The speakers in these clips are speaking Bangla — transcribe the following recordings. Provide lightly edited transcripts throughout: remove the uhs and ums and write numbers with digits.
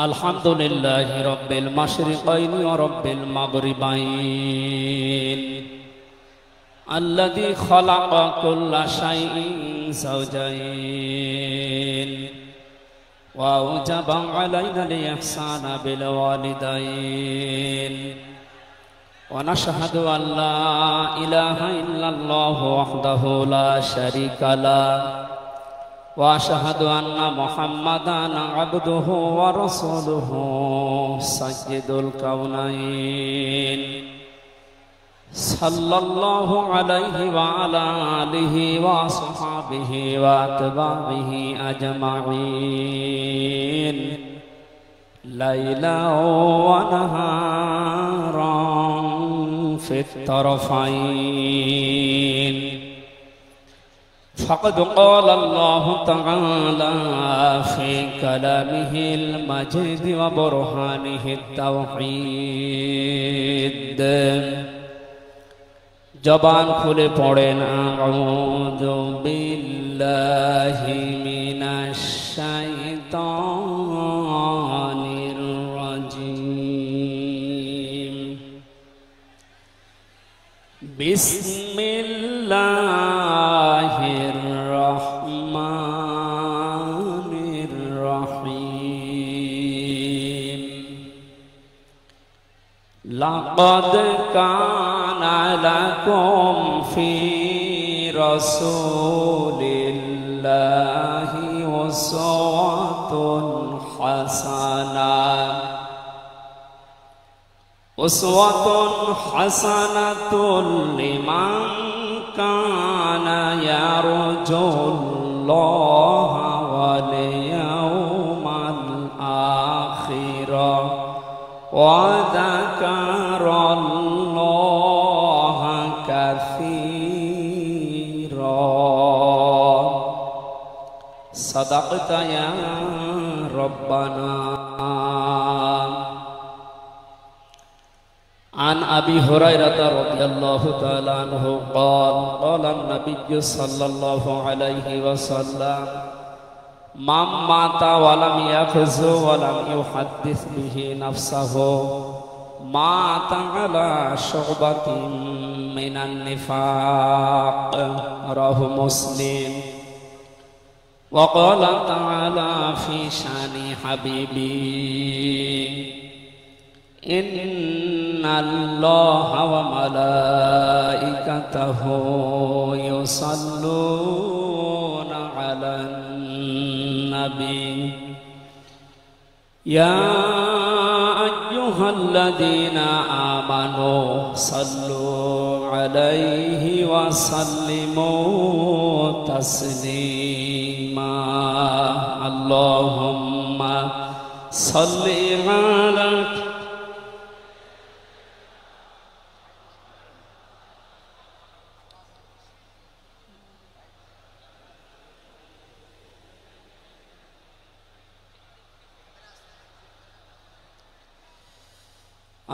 আলহামদুলিল্লাহি রাব্বিল মাশরিকাইনি ওয়া রাব্বিল মাগরিবাইন আল্লাযী খালাকা কুল্লা শাইইন যাওজাইন ওয়া আওজাবা আলাইনাল ইহসানা বিল ওয়ালিদাইন ওয়া নাশহাদু আল লা ইলাহা ইল্লাল্লাহু ওয়াহদাহু লা শারীকা লাহু وأشهد أن محمدًا عبده ورسوله سيد الكونين صلى الله عليه وعلى آله وصحبه وأتباعه أجمعين ليلا ونهارا في الطرفين فقد قال الله تعالى في كلامه المجيد وبرهانه التوحيد জবান খুলে পড়েন আউযু বিল্লাহি মিনাশ শাইতানির রাজীম বিসমিল্লাহির রহমানির রহিম লাকাদ কানা লাকুম ফি রাসূলিল্লাহি উসওয়াতুন হাসানাহ উসওয়াতুন হাসানাতুন লিমান কানা ইয়ারজুল্লাহা ওয়াল ইয়াউমাল আখিরা ওয়া যাকারাল্লাহা কাসীরা সাদাকতা ইয়া রাব্বানা عن أبي هريرة رضي الله تعالى عنه قال قال النبي صلى الله عليه وسلم من مات ولم يفز ولم يحدث به نفسه مات على شعبة من النفاق رواه مسلم وقال تعالى في شان حبيبي إن الله وملائكته يصلون على النبي يا أيها الذين آمنوا صلوا عليه وسلموا تسليما اللهم صل على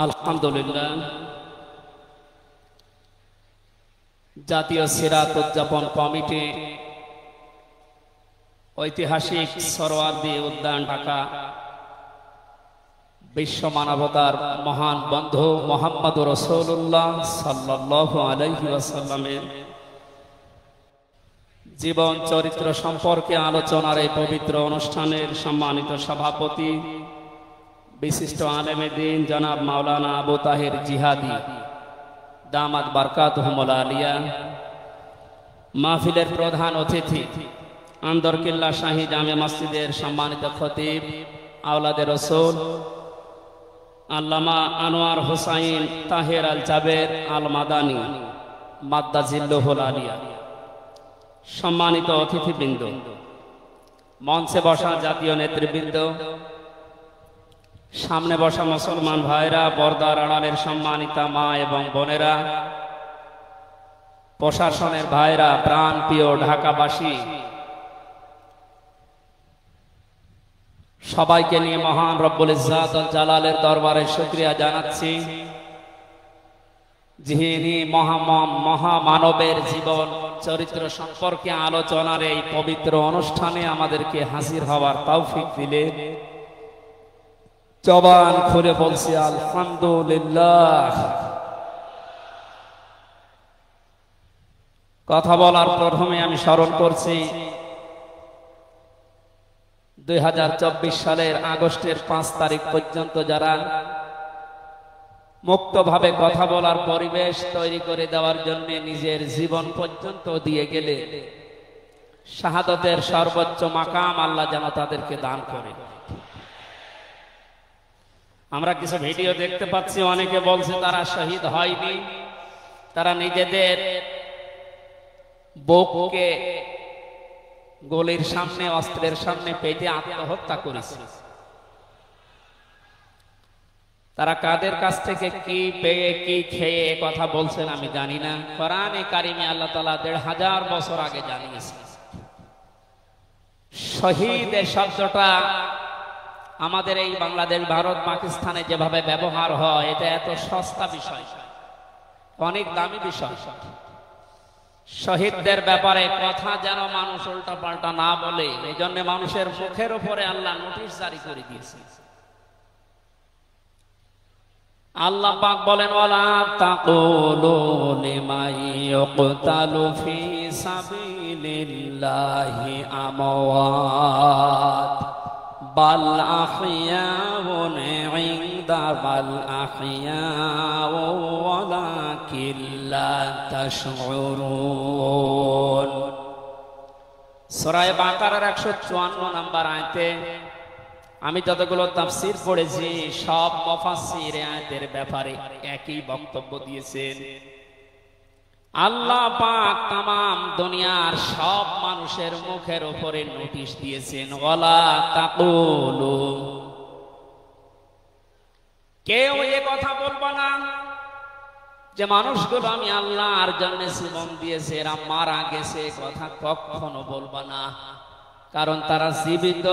আলহামদুলিল্লাহ জাতীয় সিরাত উদযাপন কমিটি ঐতিহাসিক সরোয়ার্দী উদ্যান ঢাকা বিশ্ব মানবতার মহান বন্ধু মুহাম্মদুর রাসূলুল্লাহ সাল্লাল্লাহু আলাইহি ওয়াসাল্লামের জীবন চরিত্র সম্পর্কে আলোচনার এই পবিত্র অনুষ্ঠানের সম্মানিত সভাপতি বিশিষ্ট আলেমে দ্বীন জনাব মাওলানা আবু তাহের জিহাদি দামাত বারকাতুহুল আলিয়া, মাহফিলের প্রধান অতিথি আন্দরকিল্লা শাহী জামে মসজিদের সম্মানিত খতিব আওলাদে রাসূল আল্লামা আনোয়ার হোসাইন তাহের আল জাবের আল মাদানী মাদ্দাজিল্লুহুল আলিয়া, সম্মানিত অতিথিবৃন্দ, মঞ্চে বসা জাতীয় নেতৃবৃন্দ, সামনে বসা মুসলমান ভাইরা, পর্দার আড়ালের সম্মানিতা মা এবং বোনেরা, প্রশাসনের ভাইরা, প্রাণ প্রিয় ঢাকাবাসী, সবাইকে নিয়ে মহান রব্বুল ইজ্জাত ওয়াল জালালের দরবারে শুকরিয়া জানাচ্ছি, যিনি মহামানবের জীবন চরিত্র সম্পর্কে আলোচনার এই পবিত্র অনুষ্ঠানে আমাদেরকে হাজির হওয়ার তৌফিক দিলেন। জবান খুলে বলছি আলহামদুলিল্লাহ। কথা বলার প্রথমে আমি স্মরণ করছি 2024 সালের আগস্টের 5 তারিখ পর্যন্ত যারা মুক্তভাবে কথা বলার পরিবেশ তৈরি করে দেওয়ার জন্য নিজের জীবন পর্যন্ত দিয়ে গেলে শাহাদাতের সর্বোচ্চ মাকাম আল্লাহ যেন তাদেরকে দান করে। আমরা কিছু ভিডিও দেখতে পাচ্ছি, অনেকে বলছে তারা শহীদ হয়নি, তারা নিজেদের বুককে গলির সামনে অস্ত্রের সামনে পেটে আত্মহত্যা করেছে। তারা কাদের কাছ থেকে কি পেয়ে কি খেয়ে কথা বলছেন আমি জানি না। কোরআনে কারিমে আল্লাহ তাআলা 1500 বছর আগে জানিয়েছেন। শহীদ শব্দটা আমাদের এই বাংলাদেশ, ভারত, পাকিস্তানে যেভাবে ব্যবহার হয়, এটা এত সস্তা বিষয়, অনেক দামি বিষয়। শহীদদের ব্যাপারে কথা যেন মানুষ উল্টা পাল্টা না বলে, এই জন্য মানুষের মুখের উপরে আল্লাহ নোটিশ জারি করে দিয়েছে। আল্লাহ পাক বলেন, ওয়ালা তাকুলু লিমান ইউকতালু ফি সাবিলিল্লাহি আমওয়াত বাল আহইয়াউন ইনদা বাল আহইয়াউ ওয়ালাকিন লা তাশউরুন। সূরা বাকারার 154 নম্বর আয়াতে আমি যতগুলো তাফসীর পড়েছি, সব মুফাসসির আয়াতের ব্যাপারে একই বক্তব্য দিয়েছেন। আল্লাহ পাক তামাম দুনিয়ার সব মানুষের মুখের উপরে নোটিশ দিয়েছেন, ওয়ালা তাকুলু, কেউ এ কথা বলবা না যে মানুষগুলো আমি আল্লাহর জন্য জীবন দিয়েছে, এরা মারা গেছে, কথা কখনো বলবা না। কারণ তারা জীবিত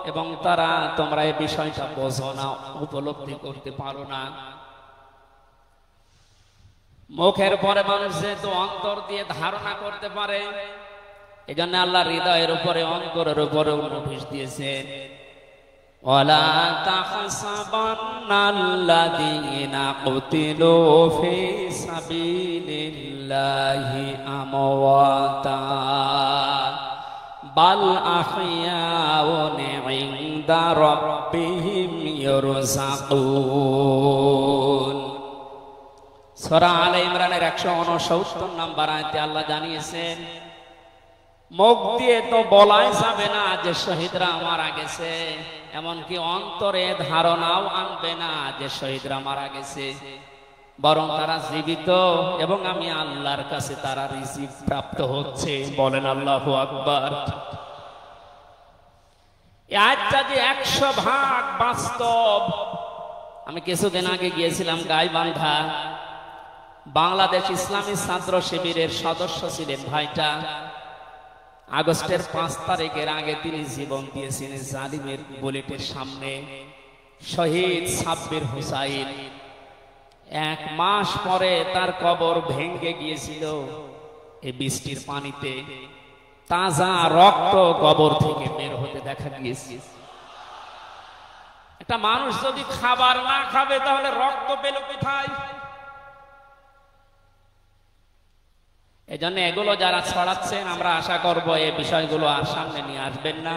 এবং তারা, তোমরা এই বিষয়টা বোঝো না, উপলব্ধি করতে পারো না। মুখের পরে মানুষ যেহেতু অন্তর দিয়ে ধারণা করতে পারে, এই জন্য আল্লাহ হৃদয়ের উপরে, অন্তরের উপরে নোটিশ দিয়েছেন, ওয়ালা তাহসাবান্নাল্লাযীনা কুতিলু ফি সাবিলিল্লাহি আমওয়াতা বাল আহইয়াউন ইনদা রাব্বিহিম ইরযাকুন। সূরা আলে ইমরানের 169 নম্বর আয়াতে আল্লাহ জানিয়েছেন, মুখ দিয়ে তো বলাই যাবে না যে শহীদরা মারা গেছে, এমনকি অন্তরে ধারণাও আনবে না যে শহীদরা মারা গেছে, বরং তারা জীবিত এবং আমি আল্লাহর কাছে তারা রিজিক প্রাপ্ত হচ্ছে। বলেন আল্লাহু আকবার। এই আয়াতটা যে 100% বাস্তব। আমি কিছুদিন আগে গিয়েছিলাম গাইবান্ধা, বাংলাদেশ ইসলামী ছাত্র শিবিরের সদস্য ছিলেন ভাইটা। আগস্টের 5 তারিখের আগে তিনি জীবন দিয়েছিলেন জালিমের বুলেটের সামনে। শহীদ সাব্বির হুসাইন, 1 মাস পরে তার কবর ভেঙে গিয়েছিল এই বৃষ্টির পানিতে। তাজা রক্ত কবর থেকে বের হতে দেখা গিয়েছে। একটা মানুষ যদি খাবার না খাবে তাহলে রক্ত পেল কোথায়? এজন্য এগুলো যারা ছড়াচ্ছেন, আমরা আশা করব এই বিষয়গুলো আর সামনে নিয়ে আসবেন না।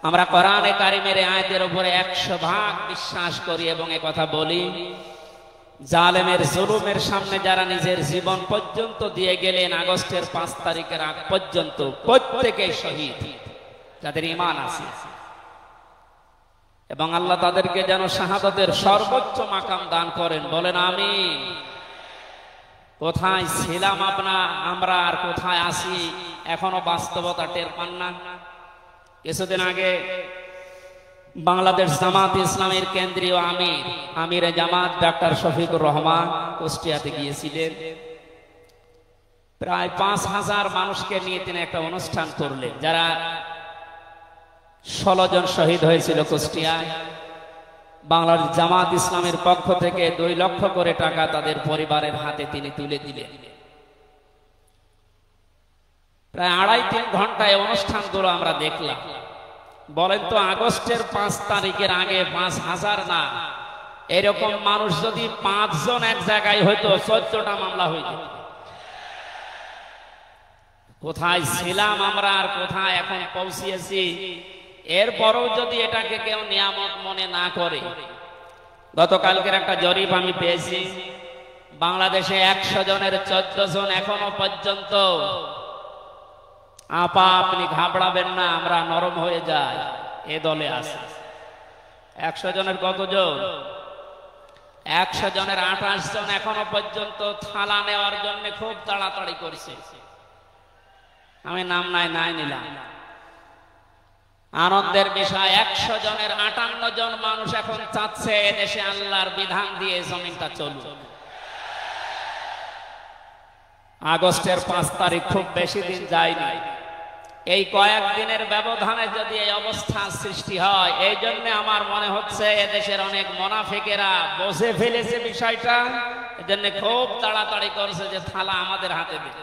আমরা কোরআনে কারিমের আয়াতের উপরে 100% বিশ্বাস করি এবং এ কথা বলি, জালেমের জুলুমের সামনে যারা নিজের জীবন পর্যন্ত দিয়ে গেলেন আগস্টের 5 তারিখের আগ পর্যন্ত, প্রত্যেকেই শহীদ যাদের ঈমান আছে, এবং আল্লাহ তাদেরকে যেন শাহাদাতের সর্বোচ্চ মাকাম দান করেন। বলেন আমিন। কোথায় ছিলাম আমরা আর কোথায় আছি এখনো বাস্তবতা টের পান না। কিছুদিন আগে বাংলাদেশ জামাত ইসলামের কেন্দ্রীয় আমির জামাত ডাক্তার শফিকুর রহমান কুষ্টিয়াতে গিয়েছিলেন। প্রায় 5000 মানুষকে নিয়ে তিনি একটা অনুষ্ঠান করলেন। যারা 16 জন শহীদ হয়েছিল কুষ্টিয়ায়, বাংলাদেশ জামাত ইসলামের পক্ষ থেকে 2 লক্ষ করে টাকা তাদের পরিবারের হাতে তিনি তুলে দিলেন। প্রায় 2.5-3 ঘন্টায় অনুষ্ঠানগুলো আমরা দেখলাম। বলেন তো আগস্টের 5 তারিখের আগে 5,000 না, এরকম মানুষ যদি 5 জন এক জায়গায় হইতো 14টা মামলা হইতো। কোথায় ছিলাম আমরা আর কোথায় এখন পৌঁছিয়েছি। এরপরও যদি এটাকে কেউ নিয়ামত মনে না করে, গতকালকের একটা জরিপ আমি পেয়েছি, বাংলাদেশে 100 জনের 14 জন এখনো পর্যন্ত, আপা আপনি ঘাবড়াবেন না, আমরা নরম হয়ে যাই, এ দলে আছে। 100 জনের কতজন? 100 জনের 28 জন এখনো পর্যন্ত থালা নেওয়ার জন্য খুব তাড়াতাড়ি করছে। আমি নাম নাই নিলাম। আনন্দের বিষয়, 100 জনের 58 জন মানুষ এখন চাচ্ছে এদেশে আল্লাহর বিধান দিয়ে জমিনটা চলুক। আগস্টের 5 তারিখ খুব বেশি দিন যায়নি। এই কয়েকদিনের ব্যবধানে যদি এই অবস্থা সৃষ্টি হয়, এই জন্য আমার মনে হচ্ছে এদেশের অনেক মুনাফিকেরা বুঝে ফেলেছে বিষয়টা, এজন্য খুব তাড়াতাড়ি করছে যে থালা আমাদের হাতে দিতে।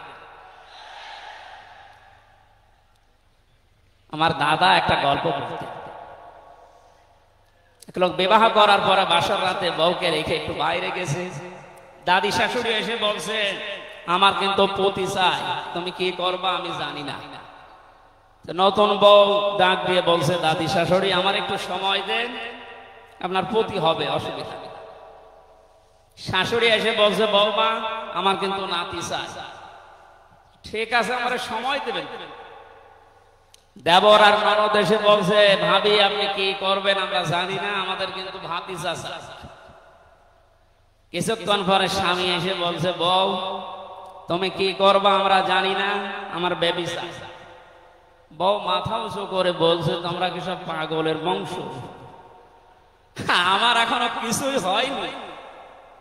আমার দাদা একটা গল্প বলতেন। এক লোক বিবাহ করার পরে বাসর রাতে বউকে রেখে একটু বাইরে গেছে। দাদি শাশুড়ি এসে বলছে, আমার কিন্তু পতি চাই, তুমি কি করবা আমি জানি না। নতুন বউ ডাক দিয়ে বলছে, দাদি শাশুড়ি আমার একটু সময় দেন, আপনার পতি হবে, অসুবিধা নেই। শাশুড়ি এসে বলছে, বৌমা আমার কিন্তু নাতি চাই। ঠিক আছে, আমার সময় দেবেন। দেবর আর ননদ এসে বলছে, ভাবি আপনি কি করবেন আমরা জানি না, আমাদের কিন্তু ভাতিজা চাই। কিছুক্ষণ পরে স্বামী এসে বলছে, বউ তুমি কি করবা আমরা জানি না, আমার বেবি চাই। বউ মাথা উঁচু করে বলছে, তোমরা কি সব পাগলের বংশ? আমার এখনো কিছুই হয়নি,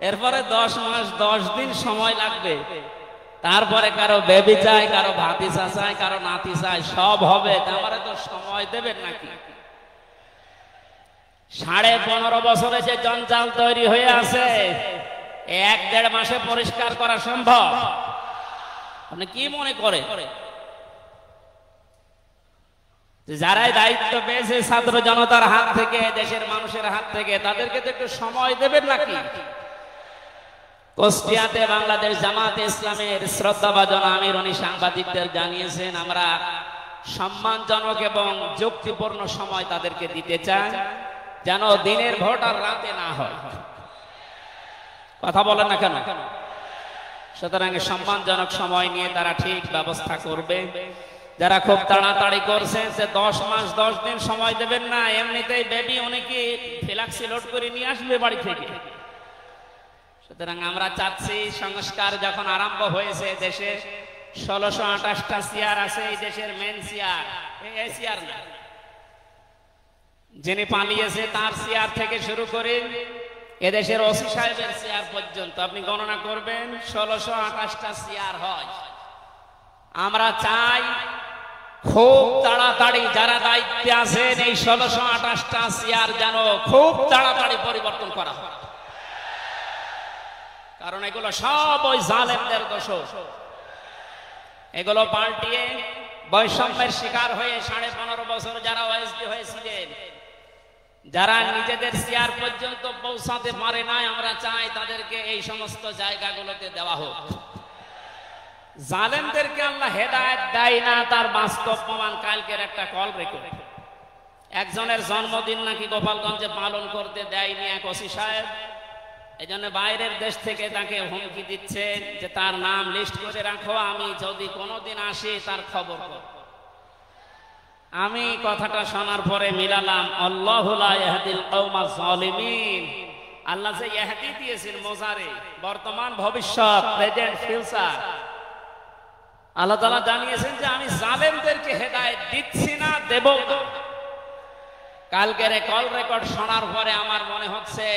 এরপরে 10 মাস 10 দিন সময় লাগবে, তারপরে কারো বেবি চাই, কারো ভাতিজা চাই, কারো নাতি চাই, সব হবে। আমারে তো সময় দেবেন নাকি? 15.5 বছরে যে জঞ্জাল তৈরি হয়ে আছে, 1-1.5 মাসে পরিষ্কার করা সম্ভব? আপনি কি মনে করে? যারাই দায়িত্ব পেয়েছে ছাত্র জনতার হাত থেকে, দেশের মানুষের হাত থেকে, তাদেরকে তো একটু সময় দেবেন নাকি? কুষ্টিয়াতে বাংলাদেশ জামাতে ইসলামের শ্রদ্ধাভাজন আমির উনি সাংবাদিকদের জানিয়েছেন, আমরা সম্মানজনক এবং যুক্তিপূর্ণ সময় তাদেরকে দিতে চাই, যেন দিনের ভোট আর রাতে না হয়। কথা বলেন না কেন? সুতরাং সম্মানজনক সময় নিয়ে তারা ঠিক ব্যবস্থা করবে। যারা খুব তাড়াতাড়ি করছে যে 10 মাস 10 দিন সময় দেবেন না, এমনিতেই বেবি অনেকে ফ্লাক্সি লোড করে নিয়ে আসবে বাড়ি থেকে। সুতরাং আমরা চাচ্ছি, সংস্কার যখন আরম্ভ হয়েছে দেশে, 1628টা চেয়ার আছে এই দেশের মেন চেয়ার, এই চেয়ার না, যিনি পালিয়েছে তার চেয়ার থেকে শুরু করে এদেশের ওসি সাহেবের চেয়ার পর্যন্ত আপনি গণনা করবেন, 1628টা চেয়ার হয়। আমরা চাই খুব তাড়াতাড়ি যারা দায়িত্বে আছেন এই 1628টা চেয়ার যেন খুব তাড়াতাড়ি পরিবর্তন করা হয়, কারণ এগুলো সব ওই জালেমদের দোষ। এগুলো পাল্টিয়ে বৈষম্যের শিকার হয়ে 15.5 বছর যারা ওএসডি হয়েছিলেন, যারা নিজেদের চেয়ার পর্যন্ত পৌঁছাতে পারে নাই, আমরা চাই তাদেরকে এই সমস্ত জায়গাগুলোতে দেওয়া হোক। জালেমদেরকে আল্লাহ হেদায়েত দেয় না, তার বাস্তব প্রমাণ কালকের একটা কল রেকর্ড। একজনের জন্মদিন নাকি গোপালগঞ্জে পালন করতে দেয়নি এক ওসি সাহেব, এই জন্য বাইরের দেশ থেকে তাকে হুমকি দিচ্ছে যে তার নাম লিস্ট করে রাখো, আমি যদি কোনোদিন আসি তার খবর করব। আমি কথাটা শোনার পরে মিলালাম, আল্লাহু লা ইয়াহদিল কওমাজ জালিমিন। আল্লাহ যে ইহদি দিয়েছেন মোজারে, বর্তমান ভবিষ্যৎ, প্রেজেন্ট ফিউচার, আল্লাহ তাআলা জানিয়েছেন যে আমি জালেমদেরকে হেদায়েত দিচ্ছি না, দেব না। কালকের কল রেকর্ড শোনার পরে আমার মনে হচ্ছে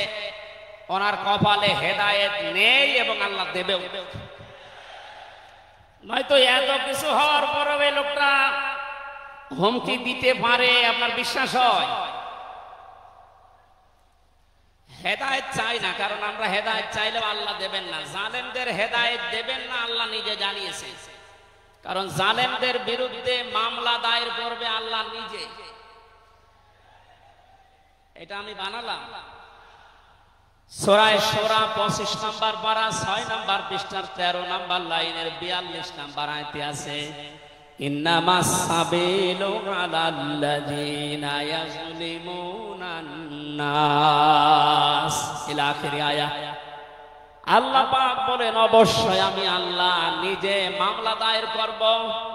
ওনার কপালে হেদায়েত নেই এবং আল্লাহ দেবেও। নয়তো এত কিছু হওয়ার পরেও এই লোকটা হুমকি দিতে পারে, আপনার বিশ্বাস হয়? হেদায়েত চাই না, কারণ আমরা হেদায়েত চাইলেও আল্লাহ দেবেন না। জালেমদের হেদায়েত দেবেন না, আল্লাহ নিজে জানিয়েছে। কারণ জালেমদের বিরুদ্ধে মামলা দায়ের করবে আল্লাহ নিজে। এটা আমি বানালাম। সূরা শূরা 25 নম্বর পারা 6 নম্বর পৃষ্ঠার 13 নম্বর লাইনের 42 নম্বর আয়াতে আছে, ইন্নামাস সাবিলু আলাল্লাযিনা ইয়াজলিমুনান নাস ইলা আখির আয়াত। আল্লাহ পাক বলেন, অবশ্যই আমি আল্লাহ নিজে মামলা দায়ের করব,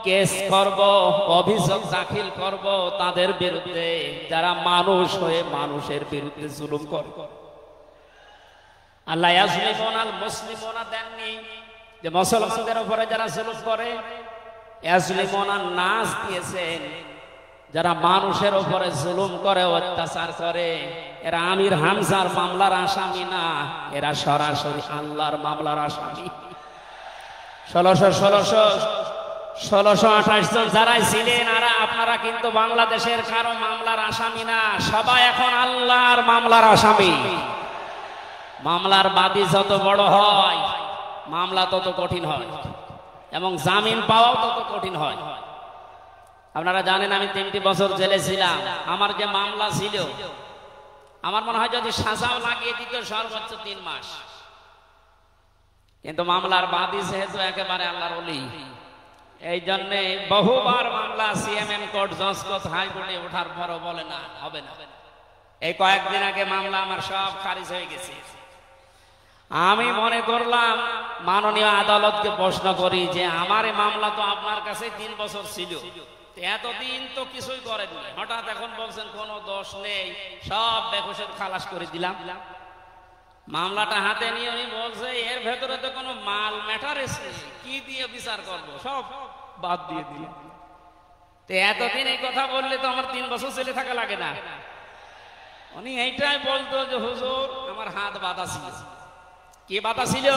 কেস করব, অভিযোগ দাখিল করব তাদের বিরুদ্ধে যারা মানুষ হয়ে মানুষের বিরুদ্ধে জুলুম করে। আল্লাহ ইয়াজলিমুনাল মুসলিমুনা দেননি যে মুসলমানদের উপরে যারা জুলুম করে, ইয়াজলিমুনান নাস দিয়েছেন যারা মানুষের উপরে জুলুম করে, অত্যাচার করে। এরা আমির হামজার মামলার আসামি না, এরা সরাসরি আল্লাহর মামলার আসামি। 1628 জন যারাই ছিলেন আর আপনারা কিন্তু বাংলাদেশের কারো মামলার আসামি না, সবাই এখন আল্লাহর মামলার আসামি। মামলার বাদী যত বড় হয় মামলা তত কঠিন হয় এবং জামিন পাওয়াও তত কঠিন হয়। আপনারা জানেন আমি 3টি বছর জেলে ছিলাম। আমার যে মামলা ছিল, আমার মনে হয় যদি সাজাও লাগিয়ে দিত সর্বোচ্চ 3 মাস। কিন্তু মামলার বাদী যেহেতু একেবারে আল্লাহর ওলি, এই জন্যে বহুবার মামলা সিএমএম কোর্ট, জজ কোর্ট, হাইকোর্টে ওঠার পরও বলে না, হবে না। এই কয়েকদিন আগে মামলা আমার সব খারিজ হয়ে গেছে। আমি মনে করলাম মাননীয় আদালতকে প্রশ্ন করি যে আমার এই মামলা তো আপনার কাছে 3 বছর ছিল, এতদিন তো কিছুই করেননি, হঠাৎ এখন বলছেন কোনো দোষ নেই, সব বেকসুর খালাস করে দিলাম। মামলাটা হাতে নিয়ে উনি বলছে এর ভেতরে তো কোনো মাল ম্যাটার এসে কি দিয়ে বিচার করব, সব বাদ দিয়ে দিলাম। তো এতদিন এই কথা বললে তো আমার 3 বছর জেলে থাকা লাগে না। উনি এইটাই বলতো যে হুজুর আমার হাত বাঁধা ছিল। কি বাধা ছিল?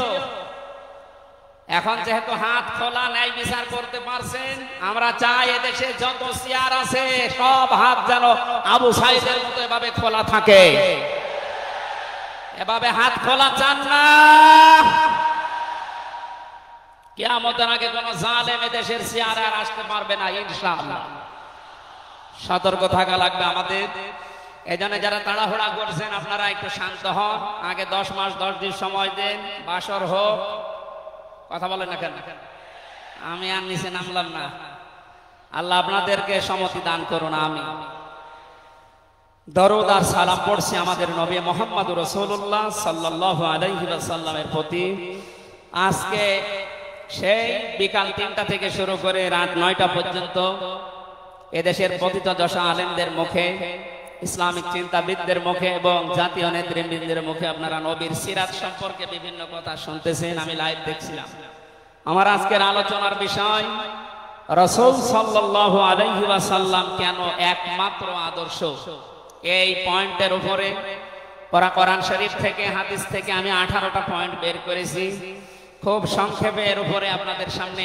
এখন যেহেতু হাত খোলা ন্যায় বিচার করতে পারছেন, আমরা চাই এদেশে যত চেয়ার আছে সব হাত যেন আবু সাইদের মতো এভাবে খোলা থাকে। এভাবে হাত খোলা চান না? কিয়ামতের আগে কোন জালেম এদেশের চেয়ারে আর আসতে পারবে না ইনশাআল্লাহ। সতর্ক থাকা লাগবে আমাদের। এজন্য যারা তাড়াহুড়া করছেন আপনারা একটু শান্ত হন, আগে 10 মাস 10 দিন সময় দেন, বাসর হোক। কথা বলেন না কেন? আমি আর নিচে নামলাম না। আল্লাহ আপনাদেরকে সম্মতি দান করুন। আমি দরুদ আর সালাম পড়ছি আমাদের নবী মুহাম্মদ রাসূলুল্লাহ সাল্লাল্লাহু আলাইহি ওয়াসাল্লামের প্রতি। আজকে সেই বিকাল 3টা থেকে শুরু করে রাত 9টা পর্যন্ত এদেশের পতিত দশা আলেমদের মুখে, ইসলামিক চিন্তাবিদদের মুখে এবং জাতীয় নেতৃবৃন্দের মুখে আপনারা নবীর সিরাত সম্পর্কে বিভিন্ন কথা শুনতেছেন। আমি লাইভ দেখছিলাম। আমার আজকের আলোচনার বিষয় রাসূল সাল্লাল্লাহু আলাইহি ওয়াসাল্লাম কেন একমাত্র আদর্শ। এই পয়েন্টের উপরে কোরআন শরীফ থেকে, হাদিস থেকে আমি 18টা পয়েন্ট বের করেছি। খুব সংক্ষেপে এর উপরে আপনাদের সামনে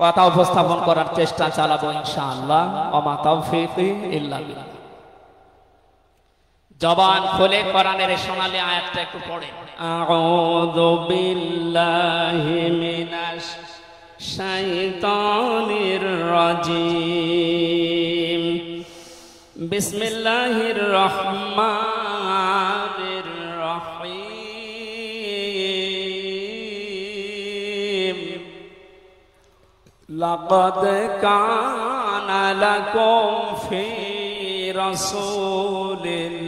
কথা উপস্থাপন করার চেষ্টা চালাবো ইনশাআল্লাহ। ওমা তাওফীকি ইল্লা বিল্লাহ। জবান খুলে কোরআনের সোনালী আয়াতটা একটু পড়েন। আউযু বিল্লাহি মিনাশ শাইতানির রাজিম। বিসমিল্লাহির রহমানির রহিম। লাকাদ কানা লাকুম ফি রাসূলিল্লাহি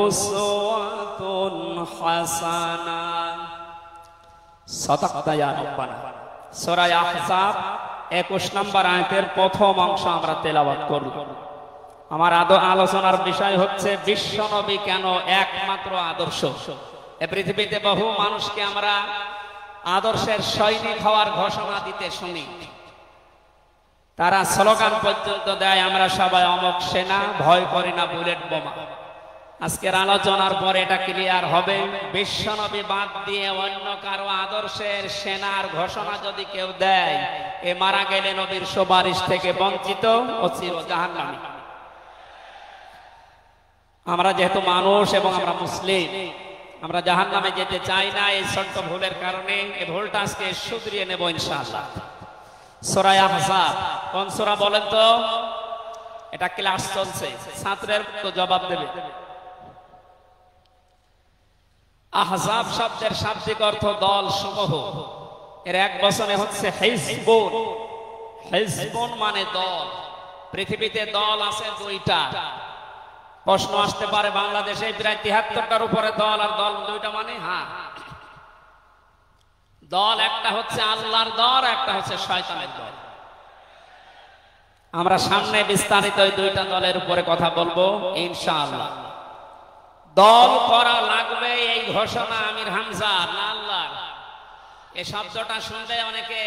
উসওয়াতুন হাসানাহ। সাদাকাতা ইয়া রাব্বানা। সূরা আহজাব 21 নম্বর আয়াতের প্রথম অংশ আমরা তেলাওয়াত করব। আমার আলোচনার বিষয় হচ্ছে বিশ্বনবী কেন একমাত্র আদর্শ। এই পৃথিবীতে বহু মানুষকে আমরা আদর্শের সৈনিক হওয়ার ঘোষণা দিতে শুনি, তারা স্লোগান পর্যন্ত দেয় আমরা সবাই অমক সেনা, ভয় করি না বুলেট বোমা। আজকের আলোচনার পর এটা ক্লিয়ার হবে, বিশ্বনবী বাদ দিয়ে অন্য কারো আদর্শের সেনার ঘোষণা যদি কেউ দেয়, এ মারা গেলে নবীর সুপারিশ থেকে বঞ্চিত ও চির জাহান্নামী। আমরা যেহেতু মানুষ এবং আমরা মুসলিম, আমরা জাহান্নামে যেতে চাই না। এই ছোট্ট ভুলের কারণে এই ভুলটা আজকে শুধরিয়ে নেব ইনশাআল্লাহ। সূরা আহজাব কোন সূরা বলেন তো? এটা ক্লাস চলছে, ছাত্রের তো জবাব দেবে। আহজাব শব্দের শাব্দিক অর্থ দল সমূহ, এর এক বচনে হচ্ছে হিজবুন। হিজবুন মানে দল। পৃথিবীতে দল আছে দুইটা। প্রশ্ন আসতে পারে বাংলাদেশে প্রায় ৭৩টার উপরে দল, আর দল দুইটা মানে হ্যাঁ, দল একটা হচ্ছে আল্লাহর দল, একটা হচ্ছে শয়তানের দল। আমরা সামনে বিস্তারিত এই দুইটা দলের উপরে কথা বলবো ইনশাআল্লাহ। দল করা লাগবে এই ঘোষণা আমির হামজা না আল্লাহ, এই শব্দটা শুনলে অনেকে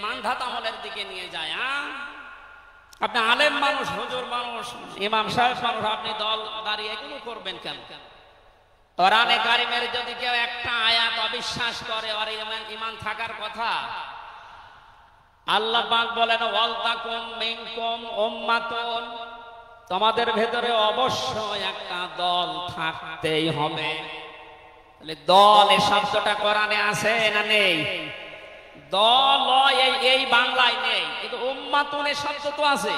মানধাত আমলের দিকে নিয়ে যায়। আপনি আলেম মানুষ, হুজুর মানুষ, ইমাম সাহেব মানুষ, আপনি দল দাঁড়িয়ে এগুলো করবেন কেন? কোরআনে কারিমের যদি কেউ একটা আয়াত অবিশ্বাস করে আর ঈমান থাকার কথা, আল্লাহ পাক বলেন ওয়ালতাকুম মিনকুম উম্মাতুন, তোমাদের ভেতরে অবশ্যই একটা দল থাকতেই হবে। তাহলে দল এই শব্দটা কোরআনে আছে না নেই? দল এই বাংলায় নেই, কিন্তু উম্মাতুন এই শব্দ তো আছে।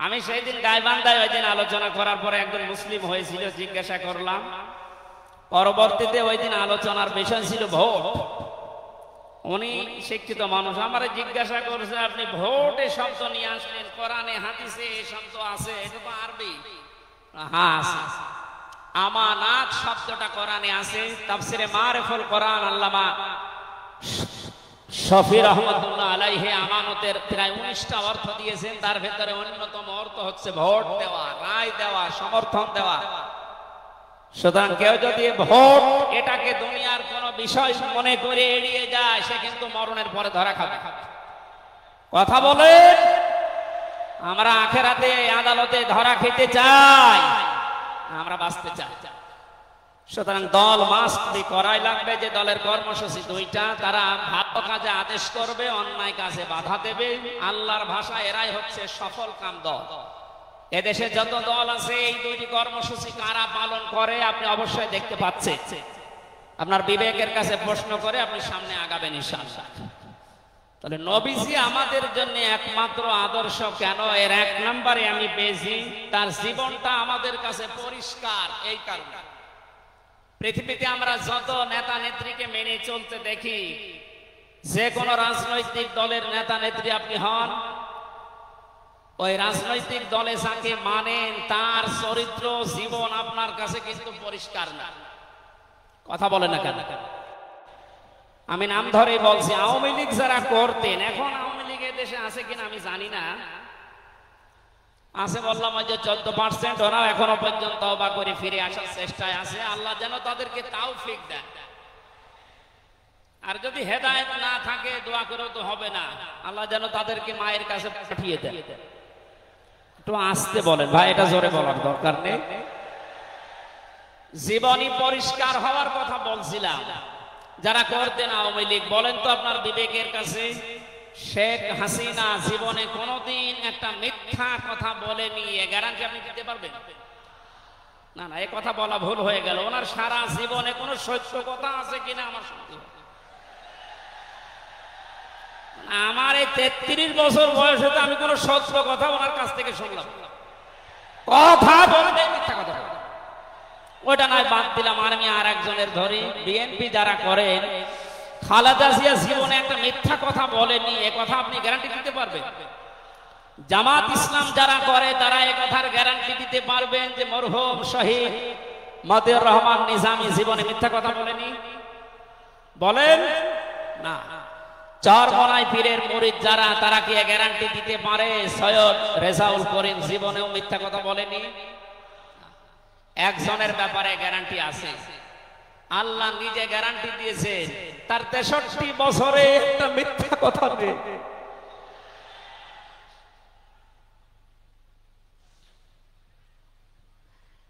আমি সেই দিন গাইবান্ধায় ওই দিন আলোচনা করার পরে একজন মুসলিম হয়েছিল, জিজ্ঞাসা করলাম। পরবর্তীতে ওই দিন আলোচনার বিষয় ছিল ভোট। উনি শিক্ষিত মানুষ, আমারে জিজ্ঞাসা করছে আপনি ভোট এই শব্দ নিয়ে আসলেন, কোরআনে হাদিসে এই শব্দ আছে? এটা তো আরবি। হ্যাঁ আছে। আমানাত শব্দটা কোরআনে আছে, তাফসিরে মারিফুল কোরআন আল্লামা শফি রহমাতুল্লাহ আলাইহি আমানতের প্রায় 19টা অর্থ দিয়েছেন। তার ভেতরে অন্যতম অর্থ হচ্ছে ভোট দেওয়া, রায় দেওয়া, সমর্থন দেওয়া। সুতরাং কেউ যদি ভোট এটাকে দুনিয়ার কোন বিষয় মনে করে এড়িয়ে যায়, সে কিন্তু মরণের পরে ধরা খাবে। কথা বলে আমরা আখেরাতে আদালতে ধরা খেতে চাই, আমরা বাঁচতে চাই। সুতরাং দল মাস্ট বি করাই লাগবে। যে দলের কর্মসূচি দুইটা, তারা ভালো কাজে আদেশ করবে, অন্যায় কাজে বাধা দেবে। আল্লাহর ভাষা এরাই হচ্ছে সফল কাম দল। এদেশে যত দল আছে এই দুইটি কর্মসূচি কারা পালন করে আপনি অবশ্যই দেখতে পাচ্ছেন। আপনার বিবেকের কাছে প্রশ্ন করে আপনি সামনে আগাবেন ইনশাআল্লাহ। তাহলে নবীজি আমাদের জন্য একমাত্র আদর্শ কেন? এর এক নম্বরে আমি পেয়েছি তার জীবনটা আমাদের কাছে পরিষ্কার। এই কারণে পৃথিবীতে আমরা যত নেতা নেত্রীকে মেনে চলতে দেখি, যে কোনো রাজনৈতিক দলের নেতা নেত্রী আপনি হন, ওই রাজনৈতিক দলে যাকে মানেন তার চরিত্র জীবন আপনার কাছে কিন্তু পরিষ্কার না। কথা বলে না কেন? আমি নাম ধরে বলছি, আওয়ামী লীগ যারা করতেন, এখন আওয়ামী লীগের দেশে আছে কিনা আমি জানি না, আছে বললাম ওই যে 14%, ওরা এখনো পর্যন্ত তওবা করে ফিরে আসার চেষ্টায় আছে। আল্লাহ যেন তাদেরকে তাওফিক দেন। আর যদি হেদায়েত না থাকে দোয়া করেও তো হবে না, আল্লাহ যেন তাদেরকে মায়ের কাছে পাঠিয়ে দেন। একটু আস্তে বলেন ভাই, এটা জোরে বলার দরকার নেই। জীবনী পরিষ্কার হওয়ার কথা বলছিলাম। যারা করতেন আওয়ামী লীগ, বলেন তো আপনার বিবেকের কাছে শেখ হাসিনা জীবনে কোনোদিন একটা মিথ্যা কথা বলেনি, এ গ্যারান্টি আপনি দিতে পারবেন? না না, এই কথা বলা ভুল হয়ে গেল। ওনার সারা জীবনে কোনো সত্য কথা আছে কিনা আমার সন্দেহ। আমার এই 33 বছর বয়সে তো আমি কোনো সত্য কথা ওনার কাছ থেকে শুনলাম। কথা বলবে মিথ্যা কথা, ওটা নয় বাদ দিলাম। আর আমি আর একজনের ধরি, বিএনপি যারা করেন, খালেদা জিয়া জীবনে একটা মিথ্যা কথা বলেনি, এ কথা আপনি গ্যারান্টি দিতে পারবেন? জামাত ইসলাম যারা করে তারা এ কথার গ্যারান্টি দিতে পারবেন যে মরহুম শহীদ মতিউর রহমান নিজামী জীবনে মিথ্যা কথা বলেনি? বলেন না। চরমনাই পীরের মুরিদ যারা, তারা কি গ্যারান্টি দিতে পারে সৈয়দ রেজাউল করিম জীবনেও মিথ্যা কথা বলেনি? একজনের ব্যাপারে গ্যারান্টি আছে, আল্লাহ নিজে গ্যারান্টি দিয়েছেন, তার 63 বছরে একটা মিথ্যা কথা নেই।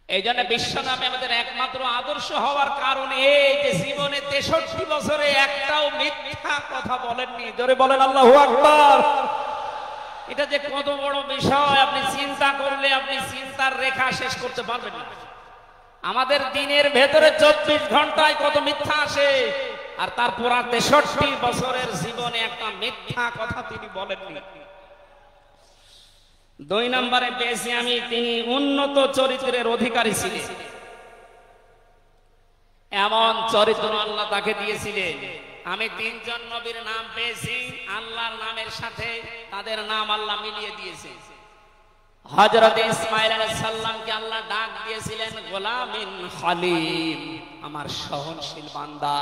এই জন্য বিশ্ব নামে আমাদের একমাত্র আদর্শ হওয়ার কারণ এই যে জীবনে 63 বছরে একটাও মিথ্যা কথা বলেননি। জোরে বলেন আল্লাহু আকবার। এটা যে কত বড় বিষয় আপনি চিন্তা করলে আপনি চিন্তার রেখা শেষ করতে পারবেন না। আমাদের দিনের ভেতরে 24 ঘন্টায় কত মিথ্যা আসে, আর তার পুরা 63 বছরের জীবনে একটা মিথ্যা কথা তিনি বলেননি। দুই নম্বরে পেয়েছি আমি, তিনি উন্নত চরিত্রের অধিকারী ছিলেন। এমন চরিত্র আল্লাহ তাকে দিয়েছিলেন। আমি তিনজন নবীর নাম পেয়েছি আল্লাহর নামের সাথে, তাদের নাম আল্লাহ মিলিয়ে দিয়েছে। হযরত ইসমাঈল আলাইহিস সালামকে আল্লাহ ডাক দিয়েছিলেন গোলামিন খলিল, আমার সহনশীল বান্দা।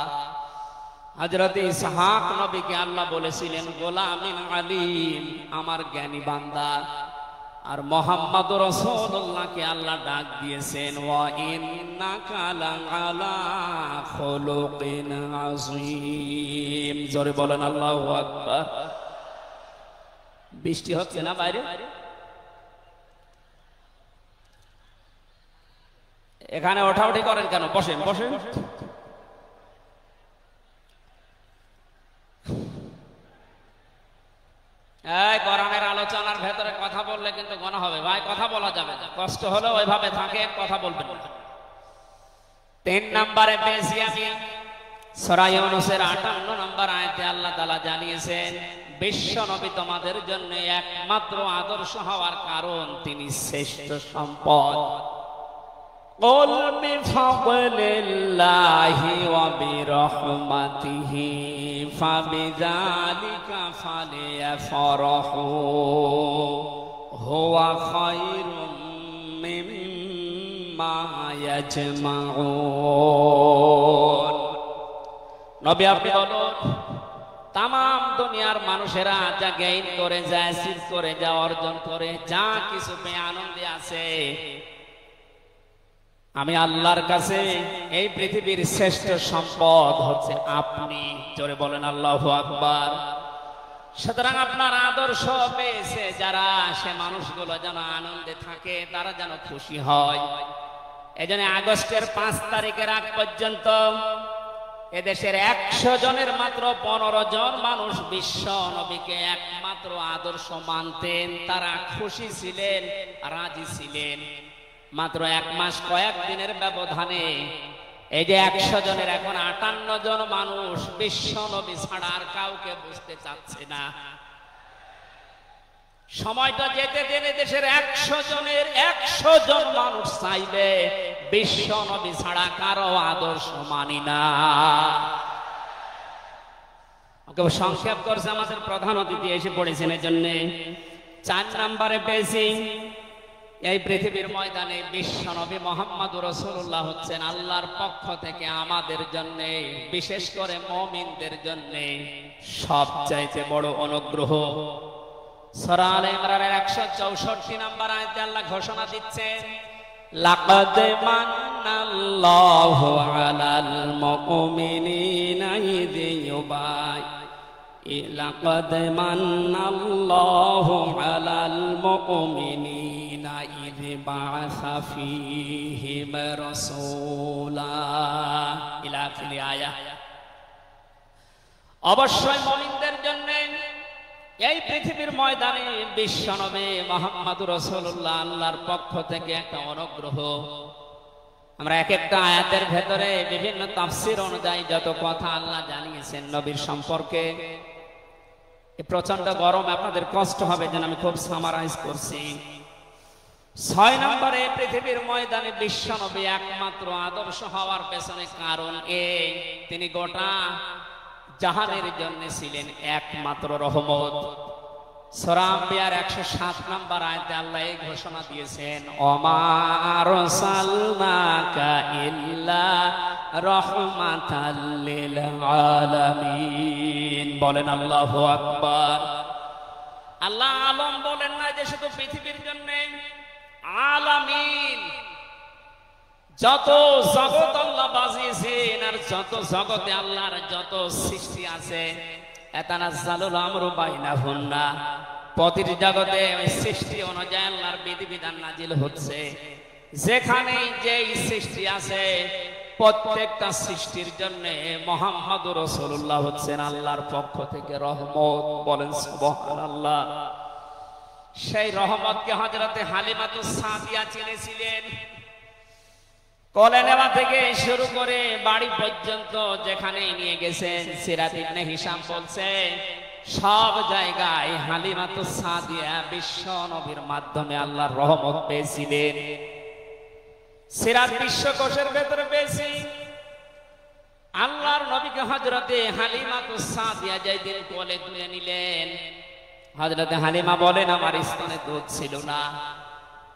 হযরত ইসহাক নবীকে আল্লাহ বলেছিলেন গোলামিন আলিম, আমার জ্ঞানী বান্দা। আর মুহাম্মদুর রাসূলুল্লাহকে আল্লাহ ডাক দিয়েছেন ওয়া ইন্নাকা লাআলা খুলুকিন আযীম। জোরে বলেন আল্লাহু আকবার। বৃষ্টি হচ্ছে না বাইরে? এখানে ওঠাউঠি করেন কেন? বসেন বসেন। এই কোরআনের আলোচনার ভেতরে কথা বললে কিন্তু গুনাহ হবে ভাই, কথা বলা যাবে না। কষ্ট হলে ওইভাবে থাকে, কথা বলবেন না। 3 নম্বরে পেয়েছি আমি সূরা ইউনূসের 58 নম্বর আয়াতে আল্লাহ তাআলা জানিয়েছেন বিশ্ব নবী তোমাদের জন্য একমাত্র আদর্শ হওয়ার কারণ তিনি শ্রেষ্ঠ সম্পদ। قل بفضل الله وبرحمته فبذلك فليفرحوا هو خير مما يجمعون। নবী আপনি বলুন, তাম দুনিয়ার মানুষেরা যা গেইন করে, যা অ্যাচিভ করে, যা অর্জন করে, যা কিছু পেয়ে আনন্দে আছে, আমি আল্লাহর কাছে এই পৃথিবীর শ্রেষ্ঠ সম্পদ হচ্ছে আপনি। জোরে বলেন আল্লাহু আকবার। সুতরাং আপনার আদর্শ পেয়েছে যারা, সে মানুষগুলো যেন আনন্দে থাকে, তারা যেন খুশি হয়। এজন্য আগস্টের 5 তারিখের আগ পর্যন্ত এদেশের 100 জনের মাত্র 15 জন মানুষ বিশ্ব নবীকে একমাত্র আদর্শ মানতেন। তারা খুশি ছিলেন, রাজি ছিলেন। মাত্র 1 মাস কয়েক দিনের ব্যবধানে এই যে 100 জনের এখন 58 জন মানুষ বিশ্ব নবী ছাড়া আর কাউকে বুঝতে চাচ্ছে না। সময়টা যেতে দেন, দেশের 100 জনের 100 জন মানুষ চাইবে বিশ্ব নবী ছাড়া কারো আদর্শ মানি না। সংক্ষেপ করছে আমাদের প্রধান অতিথি এসে পড়েছেন। এই জন্য 4 নম্বরে পেয়েছি এই পৃথিবীর ময়দানে বিশ্ব নবী মুহাম্মদুর রাসূলুল্লাহ হচ্ছেন আল্লাহর পক্ষ থেকে আমাদের জন্য, বিশেষ করে মুমিনদের জন্য সবচাইতে বড় অনুগ্রহ। সূরা আলে ইমরানের 164 নম্বর আয়াতে আল্লাহ ঘোষণা দিচ্ছেন লাকাদ মান্নাল্লাহু আলাল মুমিনিনা ইয লাকাদ মান্নাল্লাহু আলাল মুমিনিনা ইয বা'আসা ফীহিম রাসূলা ইলা আখিরি আয়াত। অবশ্যই মুমিনদের জন্য এই পৃথিবীর ময়দানে বিশ্বনবী মুহাম্মদুর রাসূলুল্লাহ আল্লাহর পক্ষ থেকে একটা অনুগ্রহ। আমরা এক একটা আয়াতের ভেতরে বিভিন্ন তাফসীর অনুযায়ী যত কথা আল্লাহ জানিয়েছেন নবীর সম্পর্কে, প্রচন্ড গরম, আপনাদের কষ্ট হবে যেন আমি খুব সামারাইজ করছি। 6 নম্বরে পৃথিবীর ময়দানে বিশ্বনবী একমাত্র আদর্শ হওয়ার পেছনে কারণ এই, তিনি গোটা জাহানের জন্য ছিলেন একমাত্র রহমত। সূরা আম্বিয়ার 107 নম্বর আয়াতে আল্লাহ এই ঘোষণা দিয়েছেন ওমা আরসালনাকা ইল্লা রাহমাতাল লিল আলামিন। বলেন আল্লাহু আকবার। আল্লাহ আলম বলেন না যে শুধু পৃথিবীর জন্য, আলামিন যত জগৎ আল্লাহ বাজিয়েছেন আর যত জগতে আল্লাহর যত সৃষ্টি আছে, এতানাজ্জালুল আমরু বাইনাহুন্না, প্রতিটি জগতে ওই সৃষ্টি অনুযায়ী আল্লাহর বিধিবিধান নাজিল হচ্ছে। যেখানে যেই সৃষ্টি আছে প্রত্যেকটা সৃষ্টির জন্য মুহাম্মদুর রাসূলুল্লাহ হচ্ছেন আল্লাহর পক্ষ থেকে রহমত। বলেন সুবহানাল্লাহ। সেই রহমতকে হযরতে হালিমাতুস সাদিয়া চিনেছিলেন। কোলে নেওয়া থেকে শুরু করে বাড়ি পর্যন্ত যেখানে নিয়ে গেছেন, সিরাত ইবনে হিশাম বলছে সব জায়গায় হালিমাতুস সাদিয়া বিশ্ব নবীর মাধ্যমে আল্লাহর রহমত পেয়েছিলেন। সিরাত বিশ্বকোষের ভেতরে পেয়েছি আল্লাহর নবীকে হযরতে হালিমাতুস সাদিয়া যেদিন কোলে তুলে নিলেন, হযরতে হালিমা বলেন আমার স্তনে দুধ ছিল না,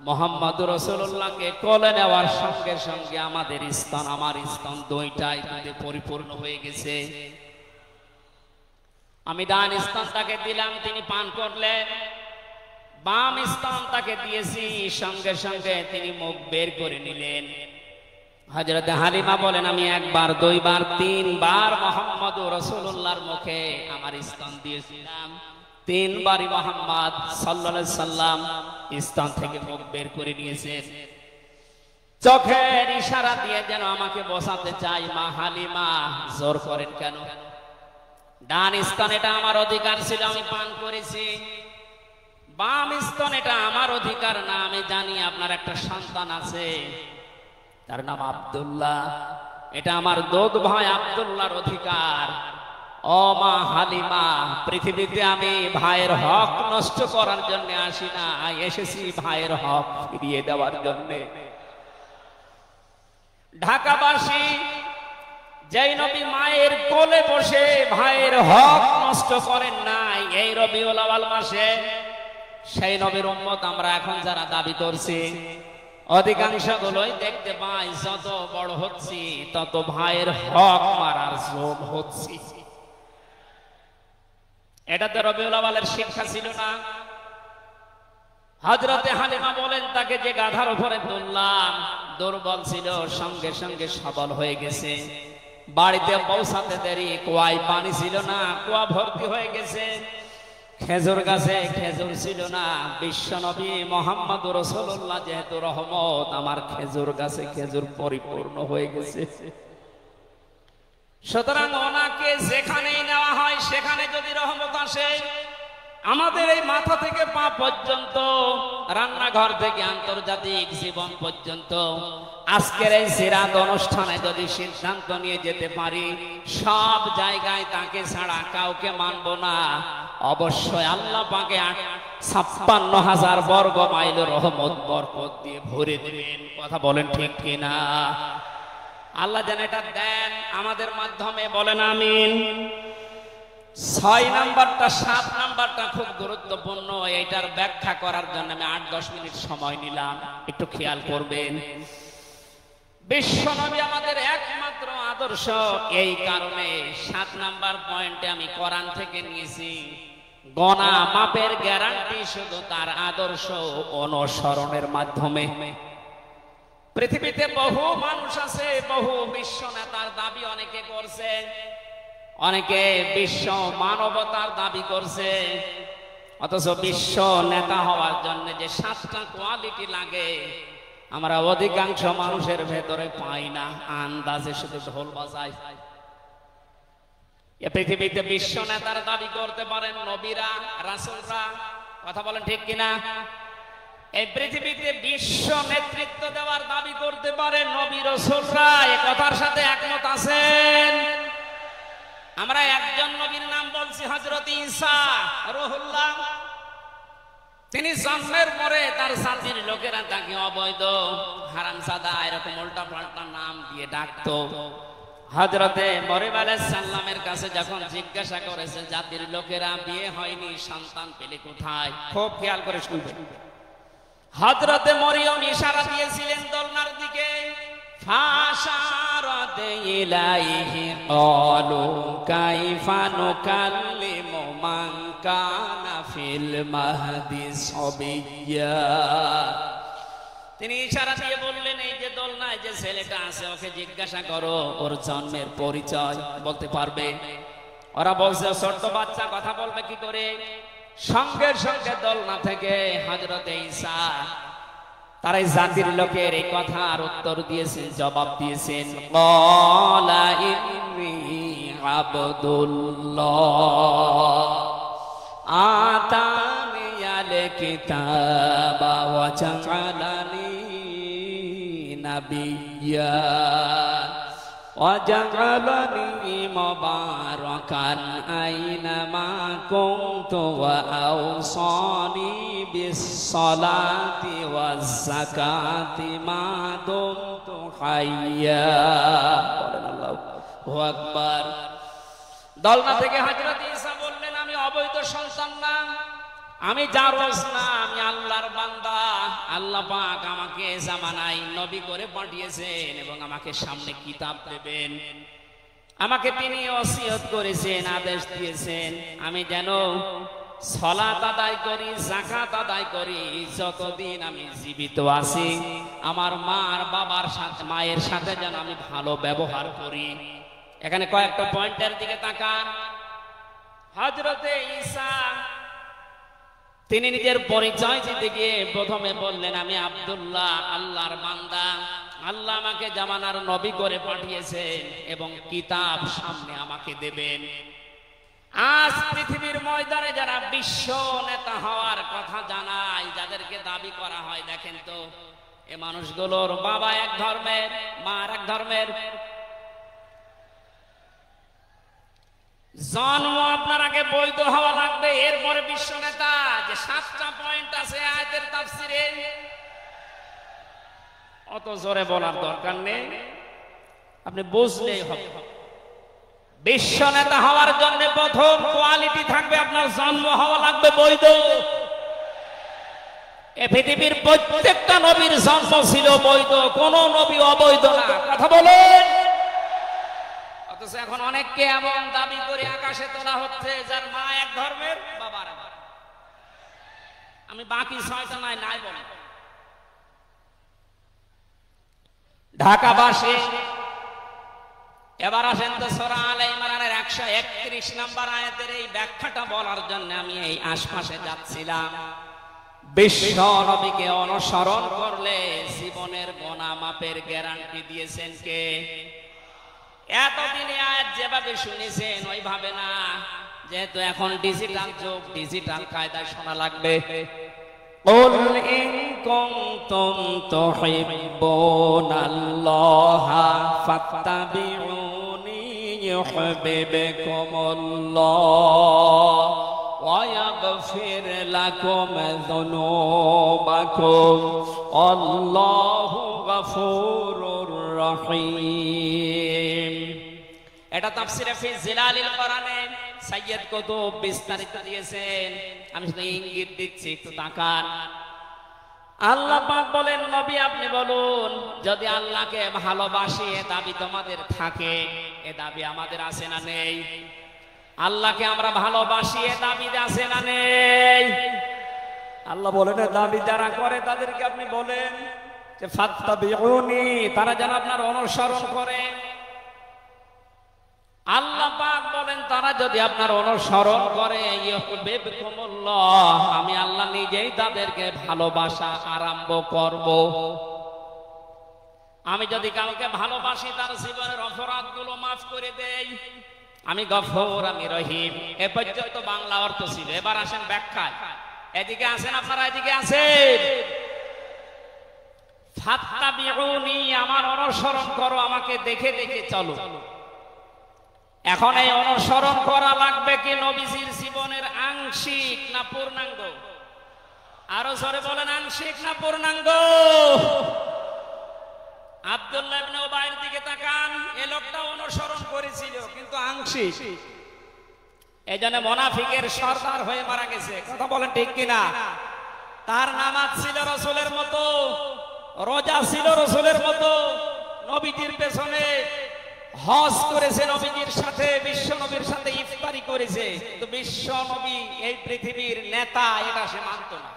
মুহাম্মদুর রাসূলুল্লাহকে কোলে নেওয়ার সঙ্গে সঙ্গে আমাদের স্তন, আমার স্তন দুইটাই দুধে পরিপূর্ণ হয়ে গেছে। আমি ডান স্তন তাকে দিলাম, তিনি পান করলেন, বাম স্তন তাকে দিয়েছি, সঙ্গে সঙ্গে তিনি মুখ বের করে নিলেন। হযরতে হালিমা বলেন আমি একবার, দুইবার, তিনবার মুহাম্মদুর রাসূলুল্লাহর মুখে আমার স্তন দিয়েছিলাম, তিনবারই মুহাম্মদ সাল্লাল্লাহু আলাইহি সাল্লাম স্তন থেকে মুখ বের করে নিয়েছেন। চোখের ইশারা দিয়ে যেন আমাকে বসাতে চাই, মা হালিমা জোর করেন কেন? ডান স্তন এটা আমার অধিকার ছিল, আমি পান করেছি। বাম স্তন এটা আমার অধিকার না, আমি জানি আপনার একটা সন্তান আছে, তার নাম আব্দুল্লাহ, এটা আমার দুধ ভাই আব্দুল্লাহর অধিকার। ও মা হালিমা, পৃথিবীতে আমি ভাইয়ের হক নষ্ট করার জন্য আসি না, এসেছি ভাইয়ের হক ফিরিয়ে দেওয়ার জন্য। ঢাকাবাসী যেই নবী মায়ের কোলে বসে ভাইয়ের হক নষ্ট করেন নাই এই রবিউল আউয়াল মাসে, সেই নবীর উম্মত আমরা এখন যারা দাবি করছি, অধিকাংশ গুলোই দেখতে পাই যত বড় হচ্ছি তত ভাইয়ের হক মারার জোর হচ্ছি। এটা তো রবিউল আউয়ালের শিক্ষা ছিল না। হযরতে হালিমা বলেন তাকে যে গাধার উপরে তুললাম, দুর্বল ছিল, সঙ্গে সঙ্গে সবল হয়ে গেছে। বাড়িতে পৌঁছাতে দেরি, কুয়ায় পানি ছিল না, কুয়া ভর্তি হয়ে গেছে। খেজুর গাছে খেজুর ছিল না, বিশ্ব নবী মুহাম্মদুর রাসূলুল্লাহ যেহেতু রহমত, আমার খেজুর গাছে খেজুর পরিপূর্ণ হয়ে গেছে। সুতরাং ওনাকে যেখানেই নেওয়া হয় সেখানে যদি রহমত আসে, আমাদের এই মাথা থেকে পা পর্যন্ত, রান্নাঘর থেকে আন্তর্জাতিক জীবন পর্যন্ত, আজকের এই সিরাত অনুষ্ঠানে যদি সিদ্ধান্ত নিয়ে যেতে পারি সব জায়গায় তাকে ছাড়া কাউকে মানব না, অবশ্যই আল্লাহ পাকে ৫৬,০০০ বর্গ মাইল রহমত বরকত দিয়ে ভরে দেবেন। কথা বলেন ঠিক কিনা? আল্লাহ যেন এটা দেন আমাদের মাধ্যমে, বলেন আমিন। ৬ নাম্বারটা, ৭ নাম্বারটা খুব গুরুত্বপূর্ণ, এইটার ব্যাখ্যা করার জন্য আমি ৮-১০ মিনিট সময় নিলাম, একটু খেয়াল করবেন। বিশ্বনবী আমাদের একমাত্র আদর্শ, এই কারণে ৭ নাম্বার পয়েন্টে আমি কোরআন থেকে নিয়েছি। গনা মাপের গ্যারান্টি শুধু তার আদর্শ অনুসরণের মাধ্যমে। পৃথিবীতে বহু মানুষ আছে, বহু বিশ্ব নেতার দাবি অনেকে করছে, অনেকে বিশ্ব মানবতার দাবি করছে, অথচ বিশ্ব নেতা হওয়ার জন্য যে ৭টা কোয়ালিটি লাগে আমরা অধিকাংশ মানুষের ভেতরে পাই না, আন্দাজে শুধু ঢোল বাজায়। এ পৃথিবীতে বিশ্ব নেতার দাবি করতে পারেন নবীরা, রাসূলরা, কথা বলেন ঠিক কিনা? এই পৃথিবীতে বিশ্ব নেতৃত্ব দেওয়ার দাবি করতে পারেন নবী রাসূলরা, এ কথার সাথে একমত আছেন? আমরা একজন নবীর নাম বলছি, হযরত ঈসা রূহুল্লাহ। তিনি জন্মের পরে তার জাতির লোকেরা তাকে অবৈধ, হারামজাদা, এরকম উল্টা পাল্টা নাম দিয়ে ডাকতো। হযরতে মরিয়ম আলাইহিস সালামের কাছে যখন জিজ্ঞাসা করেছে জাতির লোকেরা বিয়ে হয়নি, সন্তান পেলে কোথায়, খুব খেয়াল করে শুনবেন। হযরতে মরিয়ম ইশারা দিয়েছিলেন দোলনার দিকে, ফাশারাত ইলাইহি ক্বালু কাইফা নুকাল্লিমু মান কানা ফিল মাহদি সাবিয়্যা। তিনি ইশারা দিয়ে বললেন এই যে দোলনায় যে ছেলেটা আছে ওকে জিজ্ঞাসা করো ওর জন্মের পরিচয় বলতে পারবে। ওরা বলছে ছোট্ট বাচ্চা কথা বলবে কি করে? সঙ্গে সঙ্গে দোলনা থেকে হযরতে ঈসা তার এই জাতির লোকের এই কথার উত্তর দিয়েছেন, জবাব দিয়েছেন, ক্বালা ইন্নী আবদুল্লাহ আতানিয়াল কিতাবা ওয়া জাআলানি নাবিয়্যা। ও وجعلني مباركا أينما كنت وأوصاني بالصلاة والزكاة ما دمت حيا الله أكبر দলনা থেকে হযরত ঈসা বললেন আমি অবৈধ সন্তান না, আমি জারজ না, আমি আল্লাহর বান্দা। আল্লাহ পাক আমাকে জামানায় নবী করে পাঠিয়েছেন এবং আমাকে সামনে কিতাব দেবেন। আমাকে তিনি ওসিয়ত করেছেন, আদেশ দিয়েছেন আমি যেন সালাত আদায় করি, যাকাত আদায় করি যতদিন আমি জীবিত আছি। আমার মা আর বাবার সাথে, মায়ের সাথে যেন আমি ভালো ব্যবহার করি। এখানে কয়েকটা পয়েন্টের দিকে তাকান। হযরতে ঈসা তিনি নিজের পরিচয় দিতে গিয়ে প্রথমে বললেন আমি আব্দুল্লাহ, আল্লাহর বান্দা। আল্লাহ আমাকে জামানার নবী করে পাঠিয়েছেন এবং কিতাব সামনে আমাকে দেবেন। আজ পৃথিবীর ময়দানে যারা বিশ্ব নেতা হওয়ার কথা জানায়, যাদেরকে দাবি করা হয়, দেখেন তো এই মানুষগুলোর বাবা এক ধর্মের, মা এক ধর্মের, জন্ম আপনার আগে বৈধ হওয়া লাগবে, এরপরে বিশ্ব নেতা। যে 7টা পয়েন্ট আছে আয়াতের তাফসিরে, অত জোরে বলার দরকার নেই, আপনি বুঝলেই হবে। বিশ্ব নেতা হওয়ার জন্য প্রথম কোয়ালিটি থাকবে আপনার জন্ম হওয়া লাগবে বৈধ। এ পৃথিবীর প্রত্যেকটা নবীর জন্ম ছিল বৈধ, কোন নবী অবৈধ না। কথা বলেন। অথচ এখন অনেককে এমন দাবি করে আকাশে তোলা হচ্ছে যার মা এক ধর্মের, বাবা আর এক। আমি বাকি 6টা নাই বলি। ঢাকাবাসী এবার আসেন তো সূরা আলে ইমরানের 131 নম্বর আয়াতের এই ব্যাখ্যাটা বলার জন্য আমি এই আশপাশে যাচ্ছিলাম। বিশ্ব নবীকে অনুসরণ করলে জীবনের গুনাহ মাপের গ্যারান্টি দিয়েছেন কে? এতদিনে আয়াত যেভাবে শুনেছেন ওইভাবে না, যেহেতু এখন ডিজিটাল যুগ, ডিজিটাল কায়দায় শোনা লাগবে। قل إن كنتم تحبون الله فاتبعوني يحببكم الله ويغفر لكم ذنوبكم والله غفور رحيم। এটা তাফসিরে ফি জিলালিল কোরআনে সাইয়্যিদ কুতুব বিস্তারিত দিয়েছেন, আমি শুধু ইঙ্গিত দিচ্ছি, একটু তাকান। আল্লাহ পাক বলেন নবী আপনি বলুন, যদি আল্লাহকে ভালোবাসি এ দাবি তোমাদের থাকে, এ দাবি আমাদের আছে না নেই? আল্লাহকে আমরা ভালোবাসি এ দাবি আছে না নেই? আল্লাহ বলেন দাবি যারা করে তাদেরকে আপনি বলেন যে ফাত্তাবিউনি, তারা যেন আপনার অনুসরণ করে। আল্লাহ পাক বলেন তারা যদি আপনার অনুসরণ করে ইউহিব্বুকুমুল্লাহ, আমি আল্লাহ নিজেই তাদেরকে ভালোবাসা আরম্ভ করব। আমি যদি কাউকে ভালোবাসি তার জীবনের অপরাধগুলো মাফ করে দেই, আমি গফুর, আমি রহিম। এ পর্যন্ত বাংলা অর্থ ছিল। এবার আসেন ব্যাখ্যায়। এদিকে আসেন আপনারা, এদিকে আসেন। ফাত্তাবিউনি, আমার অনুসরণ করো, আমাকে দেখে দেখে চলো। এখন এই অনুসরণ করা লাগবে কি নবীজির জীবনের আংশিক না পূর্ণাঙ্গ? আরো জোরে বলেন, আংশিক না পূর্ণাঙ্গ? আব্দুল্লাহ ইবনে উবাইর দিকে তাকান, এই লোকটা অনুসরণ করেছিল কিন্তু আংশিক। এইজন্য মুনাফিকের সর্দার হয়ে মারা গেছে। কথা বলেন ঠিক কিনা? তার নামাজ ছিল রাসূলের মতো, রোজা ছিল রাসূলের মতো, নবীজির পেছনে হজ করেছে, নবীজির সাথে, বিশ্ব নবীর সাথে ইফতারি করেছে, কিন্তু বিশ্ব নবী এই পৃথিবীর নেতা এটা সে মানত না।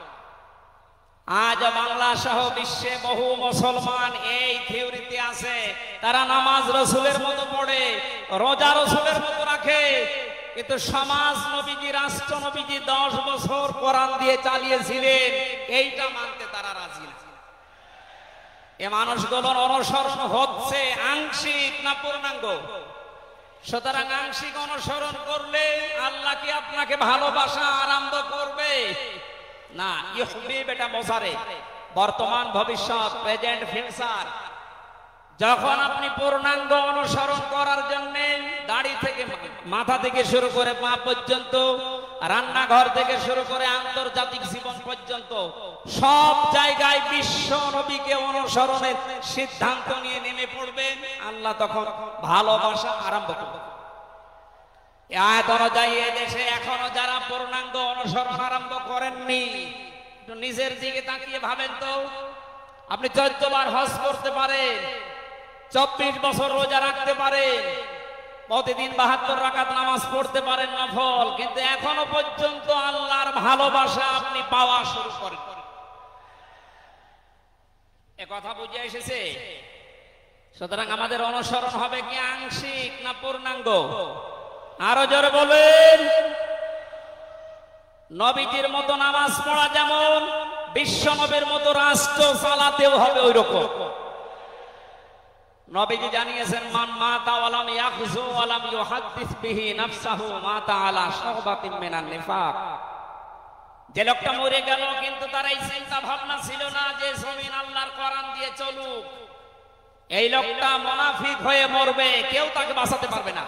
আজ বাংলা সহ বিশ্বে বহু মুসলমান এই থিওরিতে আছে, তারা নামাজ রাসূলের মতো পড়ে, রোজা রাসূলের মতো রাখে, কিন্তু সমাজ নবীজি, রাষ্ট্র নবীজি 10 বছর কোরআন দিয়ে চালিয়েছিলেন, এইটা মানতে তারা রাজি না। এ মানুষগুলোর অনুসরণ হচ্ছে আংশিক না পূর্ণাঙ্গ? সুতরাং আংশিক অনুসরণ করলে আল্লাহ কি আপনাকে ভালোবাসা আরম্ভ করবে? না। ইউহিব এটা মোজারে, বর্তমান, ভবিষ্যৎ, প্রেজেন্ট, ফিউচার। যখন আপনি পূর্ণাঙ্গ অনুসরণ করার জন্য দাড়ি থেকে মাথা থেকে শুরু করে পা পর্যন্ত, রান্নাঘর থেকে শুরু করে আন্তর্জাতিক জীবন পর্যন্ত সব জায়গায় বিশ্ব নবীকে অনুসরণের সিদ্ধান্ত নিয়ে নেমে পড়বেন, আল্লাহ তখন ভালোবাসা আরম্ভ করবেন। আয়াত অনুযায়ী এদেশে এখনো যারা পূর্ণাঙ্গ অনুসরণ আরম্ভ করেননি, একটু নিজের দিকে তাকিয়ে ভাবেন তো। আপনি 14 বার হজ করতে পারেন, 24 বছর রোজা রাখতে পারেন, প্রতিদিন 72 রাকাত নামাজ পড়তে পারেন নফল, কিন্তু এখনো পর্যন্ত আল্লাহর ভালোবাসা আপনি পাওয়া শুরু করেন। এ কথা বুঝে এসেছে? সুতরাং আমাদের অনুসরণ হবে কি আংশিক না পূর্ণাঙ্গ? আরো জোরে বলেন। নবীজির মতো নামাজ পড়া যেমন, বিশ্ব নবীর মতো রাষ্ট্র চালাতেও হবে ওই রকম। নবীজি জানিয়েছেন, মান মাতা ওয়ালাম ইয়াখযু ওয়ালাম ইউহাদ্দিস বিহি নাফসাহু মাতা আলা শুবাতিন মিনান নিফাক। যে লোকটা মরে গেল কিন্তু তার এই চিন্তা ভাবনা ছিল না যে জমিন আল্লাহর কোরআন দিয়ে চলুক, এই লোকটা মুনাফিক হয়ে মরবে, কেউ তাকে বাঁচাতে পারবে না।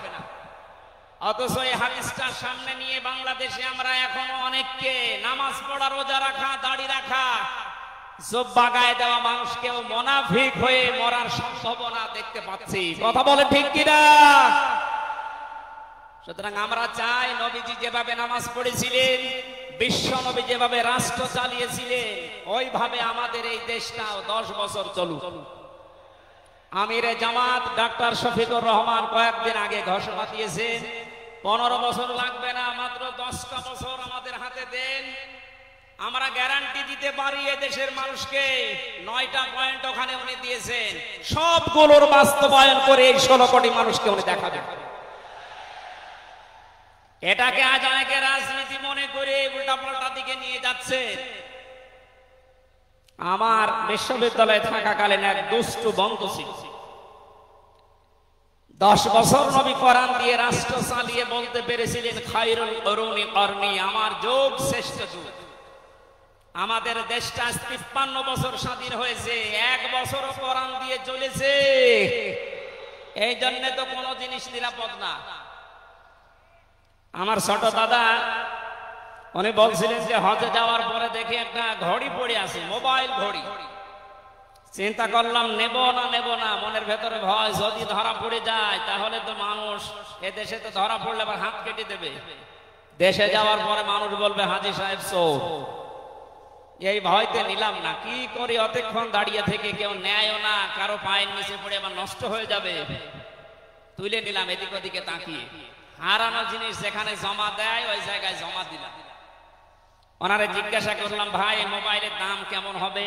অথচ এই হাদিসটা সামনে নিয়ে বাংলাদেশে আমরা এখনো অনেককে নামাজ পড়া, রোজা রাখা, দাড়ি রাখা, জুব্বা গায়ে দেওয়া মানুষকেও মুনাফিক হয়ে মরার সম্ভাবনা দেখতে পাচ্ছি। কথা বলে ঠিক কিনা? সুতরাং আমরা চাই নবীজি যেভাবে নামাজ পড়েছিলেন, বিশ্ব নবী যেভাবে রাষ্ট্র চালিয়েছিলেন, ওইভাবে আমাদের এই দেশটাও 10 বছর চলুক। আমিরে জামাত ডাক্তার শফিকুর রহমান কয়েকদিন আগে ঘোষণা দিয়েছেন, 15 বছর লাগবে না, মাত্র 10টা বছর আমাদের হাতে দেন, আমরা গ্যারান্টি দিতে পারি এদেশের মানুষকে। 9টা পয়েন্ট ওখানে উনি দিয়েছেন, সবগুলোর বাস্তবায়ন করে এই 16 কোটি মানুষকে উনি দেখাবেন। এটাকে আজ অনেকে রাজনীতি মনে করে উল্টাপাল্টা দিকে নিয়ে যাচ্ছে। আমার বিশ্ববিদ্যালয়ে থাকাকালীন এক দুষ্টু বন্ধু ছিল, 10 বছর নবী কোরআন দিয়ে রাষ্ট্র চালিয়ে বলতে পেরেছিলেন, খায়রুল কুরুনি করনি, আমার যুগ শ্রেষ্ঠ যুগ। আমাদের দেশটা 53 বছর স্বাধীন হয়েছে, 1 বছরও কোরআন দিয়ে চলেছে। এই জন্য তো কোনো জিনিস নিরাপদ না। আমার ছোট দাদা উনি বলছিলেন যে হজে যাওয়ার পরে দেখি একটা ঘড়ি পড়ে আছে, মোবাইল ঘড়ি। চিন্তা করলাম নেব না, মনের ভেতরে ভয়, যদি ধরা পড়ে যায় তাহলে তো মানুষ, এদেশে তো ধরা পড়লে আবার হাত কেটে দেবে। দেশে যাওয়ার পরে মানুষ বলবে হাজী সাহেব চোর, এই ভয়তে নিলাম না। কি করি, অতক্ষণ দাঁড়িয়ে থেকে কেউ নেয়ও না, কারো পায়ের নিচে পড়ে আবার নষ্ট হয়ে যাবে। তুলে নিলাম এদিক ওদিকে তাকিয়ে। হারানো জিনিস যেখানে জমা দেয় ওই জায়গায় জমা দিলাম। ওনারে জিজ্ঞাসা করলাম, ভাই মোবাইলের দাম কেমন হবে?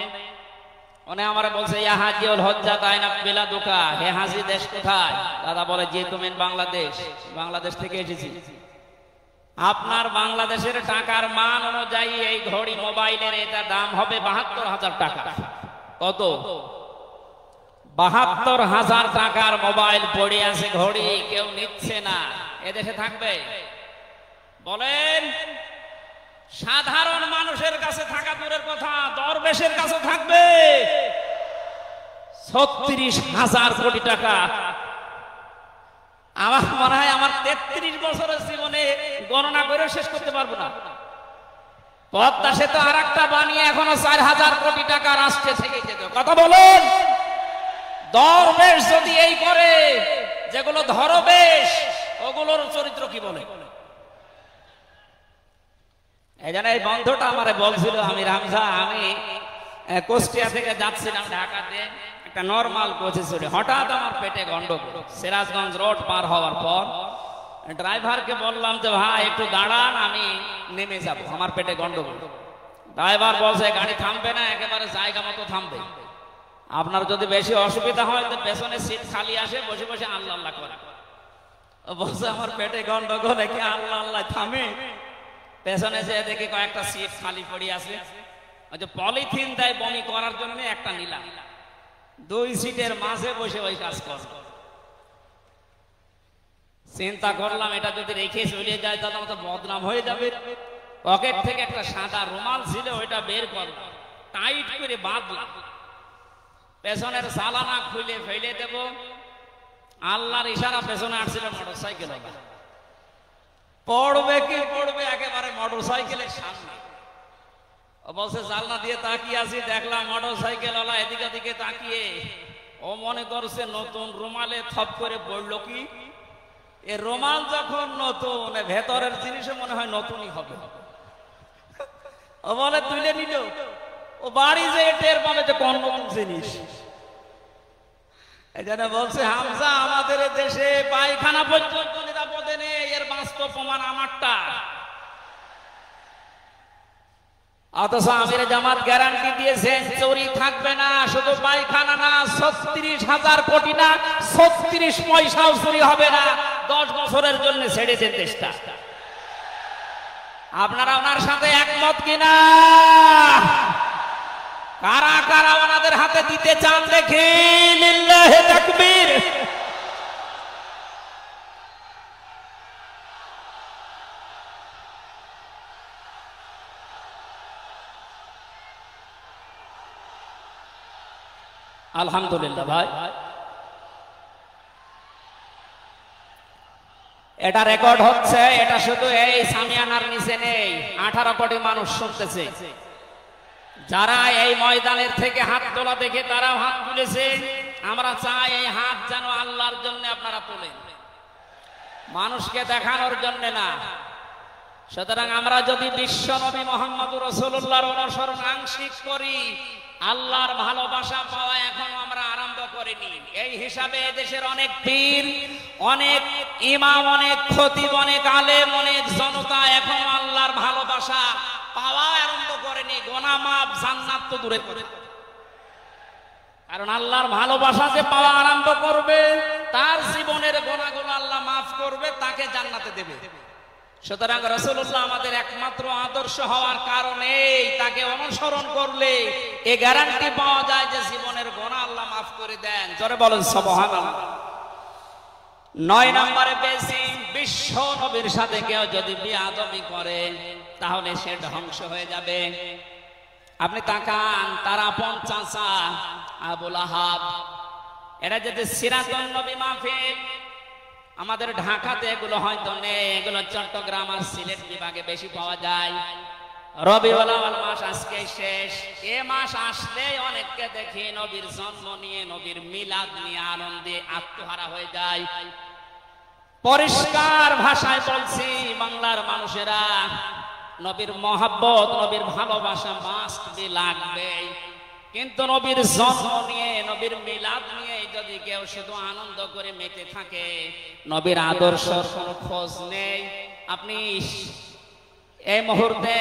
উনি আমারে বলছে, ইয়া হাজিউল হজ্জাত আইনা বিলাদুকা, হে হাজি দেশ কোথায়? দাদা বলে, জি তুমি বাংলাদেশ। বাংলাদেশ থেকে এসেছি। আপনার বাংলাদেশের টাকার মান অনুযায়ী এই ঘড়ি মোবাইলের এটা দাম হবে 72,000 টাকা। কত? 72,000 টাকার মোবাইল পড়ে আছে, ঘড়ি কেউ নিচ্ছে না। এদেশে থাকবে? বলেন। সাধারণ মানুষের কাছে থাকা দূরের কথা, দরবেশের কাছে থাকবে 36,000 কোটি টাকা। আমার মনে হয় আমার 33 বছরের জীবনে গণনা করে শেষ করতে পারবো না। পদ্মা সেতু আর একটা বানিয়ে এখনো 4,000 কোটি টাকা রাষ্ট্রে থেকে যেত। কথা বলুন, দরবেশ যদি এই করে, যেগুলো ধরবেশ ওগুলোর চরিত্র কি বলে? এই জন্য এই বন্ধুটা আমারে বলছিল, আমি রামজা, আমি কুষ্টিয়া থেকে যাচ্ছিলাম ঢাকাতে, একটা নরমাল কোচে চড়ে হঠাৎ আমার পেটে গন্ডগোল। সিরাজগঞ্জ রোড পার হওয়ার পর ড্রাইভারকে বললাম যে ভাই একটু দাঁড়ান, আমি নেমে যাব, আমার পেটে গন্ডগোল। ড্রাইভার বলছে গাড়ি থামবে না, একেবারে জায়গা মতো থামবে। আপনার যদি বেশি অসুবিধা হয় তো পেছনে সিট খালি আসে, বসে বসে আল্লাহ আল্লাহ করে। বলছে আমার পেটে গন্ডগোল, একে আল্লাহ আল্লাহ থামে। পেছনে যে দেখি কয়েকটা সিট খালি পড়ে আছে, ওই যে পলিথিন দেয় বমি করার জন্য, একটা নিলাম। 2 সিটের মাঝে বসে ওই কাজ কর। চিন্তা করলাম এটা যদি রেখে চলে যায় তাহলে তো বদনাম হয়ে যাবে। পকেট থেকে একটা সাদা রুমাল ছিল, ওইটা বের করলাম, টাইট করে বাঁধলাম। পেছনের সালানা খুলে ফেলে দেব। আল্লাহর ইশারা পেছনে আসছিল মোটরসাইকেল, পড়বে কি পড়বে একেবারে মোটরসাইকেলের সামনে। ও বলছে জানলা দিয়ে তাকিয়ে আছি, দেখলাম মোটরসাইকেল ওয়ালা এদিকে ওদিকে তাকিয়ে ও মনে করছে নতুন রুমালে থপ করে পড়লো কি। এ রুমাল যখন নতুন, ভেতরের জিনিসও মনে হয় নতুনই হবে। ও বলে তুলে নিল, ও বাড়ি যে টের পাবে যে কোন নতুন জিনিস। এই জন্য বলছে হামজা, আমাদের দেশে পায়খানা পর্যন্ত নিরাপদে নেই, এর বাস্তব প্রমাণ আমারটা। অথচ আমির জামাত গ্যারান্টি দিয়েছেন চুরি থাকবে না, শুধু পায়খানা না, ৩৬,০০০ কোটি না, ৩৬ পয়সাও চুরি হবে না। 10 বছরের জন্য ছেড়েছেন দেশটা। আপনারা ওনার সাথে একমত কিনা? কারা কারা ওনাদের হাতে দিতে চান দেখি, লিল্লাহি তাকবীর। আলহামদুলিল্লাহ ভাই, এটা রেকর্ড হচ্ছে। এটা শুধু এই সামিয়ানার নিচে নেই, 18 কোটি মানুষ শুনতেছে। যারা এই ময়দানের থেকে হাত তোলা দেখে তারাও হাত তুলেছে। আমরা চাই এই হাত যেন আল্লাহর জন্য আপনারা তোলেন, মানুষকে দেখানোর জন্য না। সুতরাং আমরা যদি বিশ্ব নবী মুহাম্মদুর রাসূলুল্লাহর অনুসরণ আংশিক করি, আল্লাহর ভালোবাসা পাওয়া এখনো আমরা আরম্ভ করিনি। এই হিসাবে এদেশের অনেক পীর, অনেক ইমাম, অনেক খতিব, অনেক আলেম, অনেক জনতা এখনো আল্লাহর ভালোবাসা পাওয়া আরম্ভ করেনি। গুনাহ মাফ, জান্নাত তো দূরে করে। কারণ আল্লাহর ভালোবাসা যে পাওয়া আরম্ভ করবে, তার জীবনের গুনাহগুলো আল্লাহ মাফ করবে, তাকে জান্নাতে দেবে। সুতরাং রাসূলুল্লাহ আমাদের একমাত্র আদর্শ হওয়ার কারণে তাকে অনুসরণ করলে এ গ্যারান্টি পাওয়া যায় যে জীবনের গুনাহ আল্লাহ মাফ করে দেন। জোরে বলেন সুবহানাল্লাহ। 9 নম্বরে পেয়েছি, বিশ্ব নবীর সাথে কেউ যদি বেয়াদবি করে তাহলে সে ধ্বংস হয়ে যাবে। আপনি তাকান, তার আপন চাচা আবু লাহাব, এরা যদি সিরাতুন নবী মাহফিল, আমাদের ঢাকাতে এগুলো হয়তো নেই, এগুলো চট্টগ্রাম আর সিলেট বিভাগে বেশি পাওয়া যায়। রবিউল আউয়াল মাস আজকে শেষ, এ মাস আসলে অনেককে দেখি নবীর জন্ম নিয়ে, নবীর মিলাদ নিয়ে আনন্দে আত্মহারা হয়ে যায়। পরিষ্কার ভাষায় বলছি, বাংলার মানুষেরা নবীর মহব্বত, নবীর ভালোবাসা মাস্ট বি লাগবে। কিন্তু নবীর জন্ম নিয়ে, নবীর মিলাদ নিয়ে যদি কেউ শুধু আনন্দ করে মেতে থাকে, নবীর আদর্শের কোনো খোঁজ নেই, আপনি এই মুহূর্তে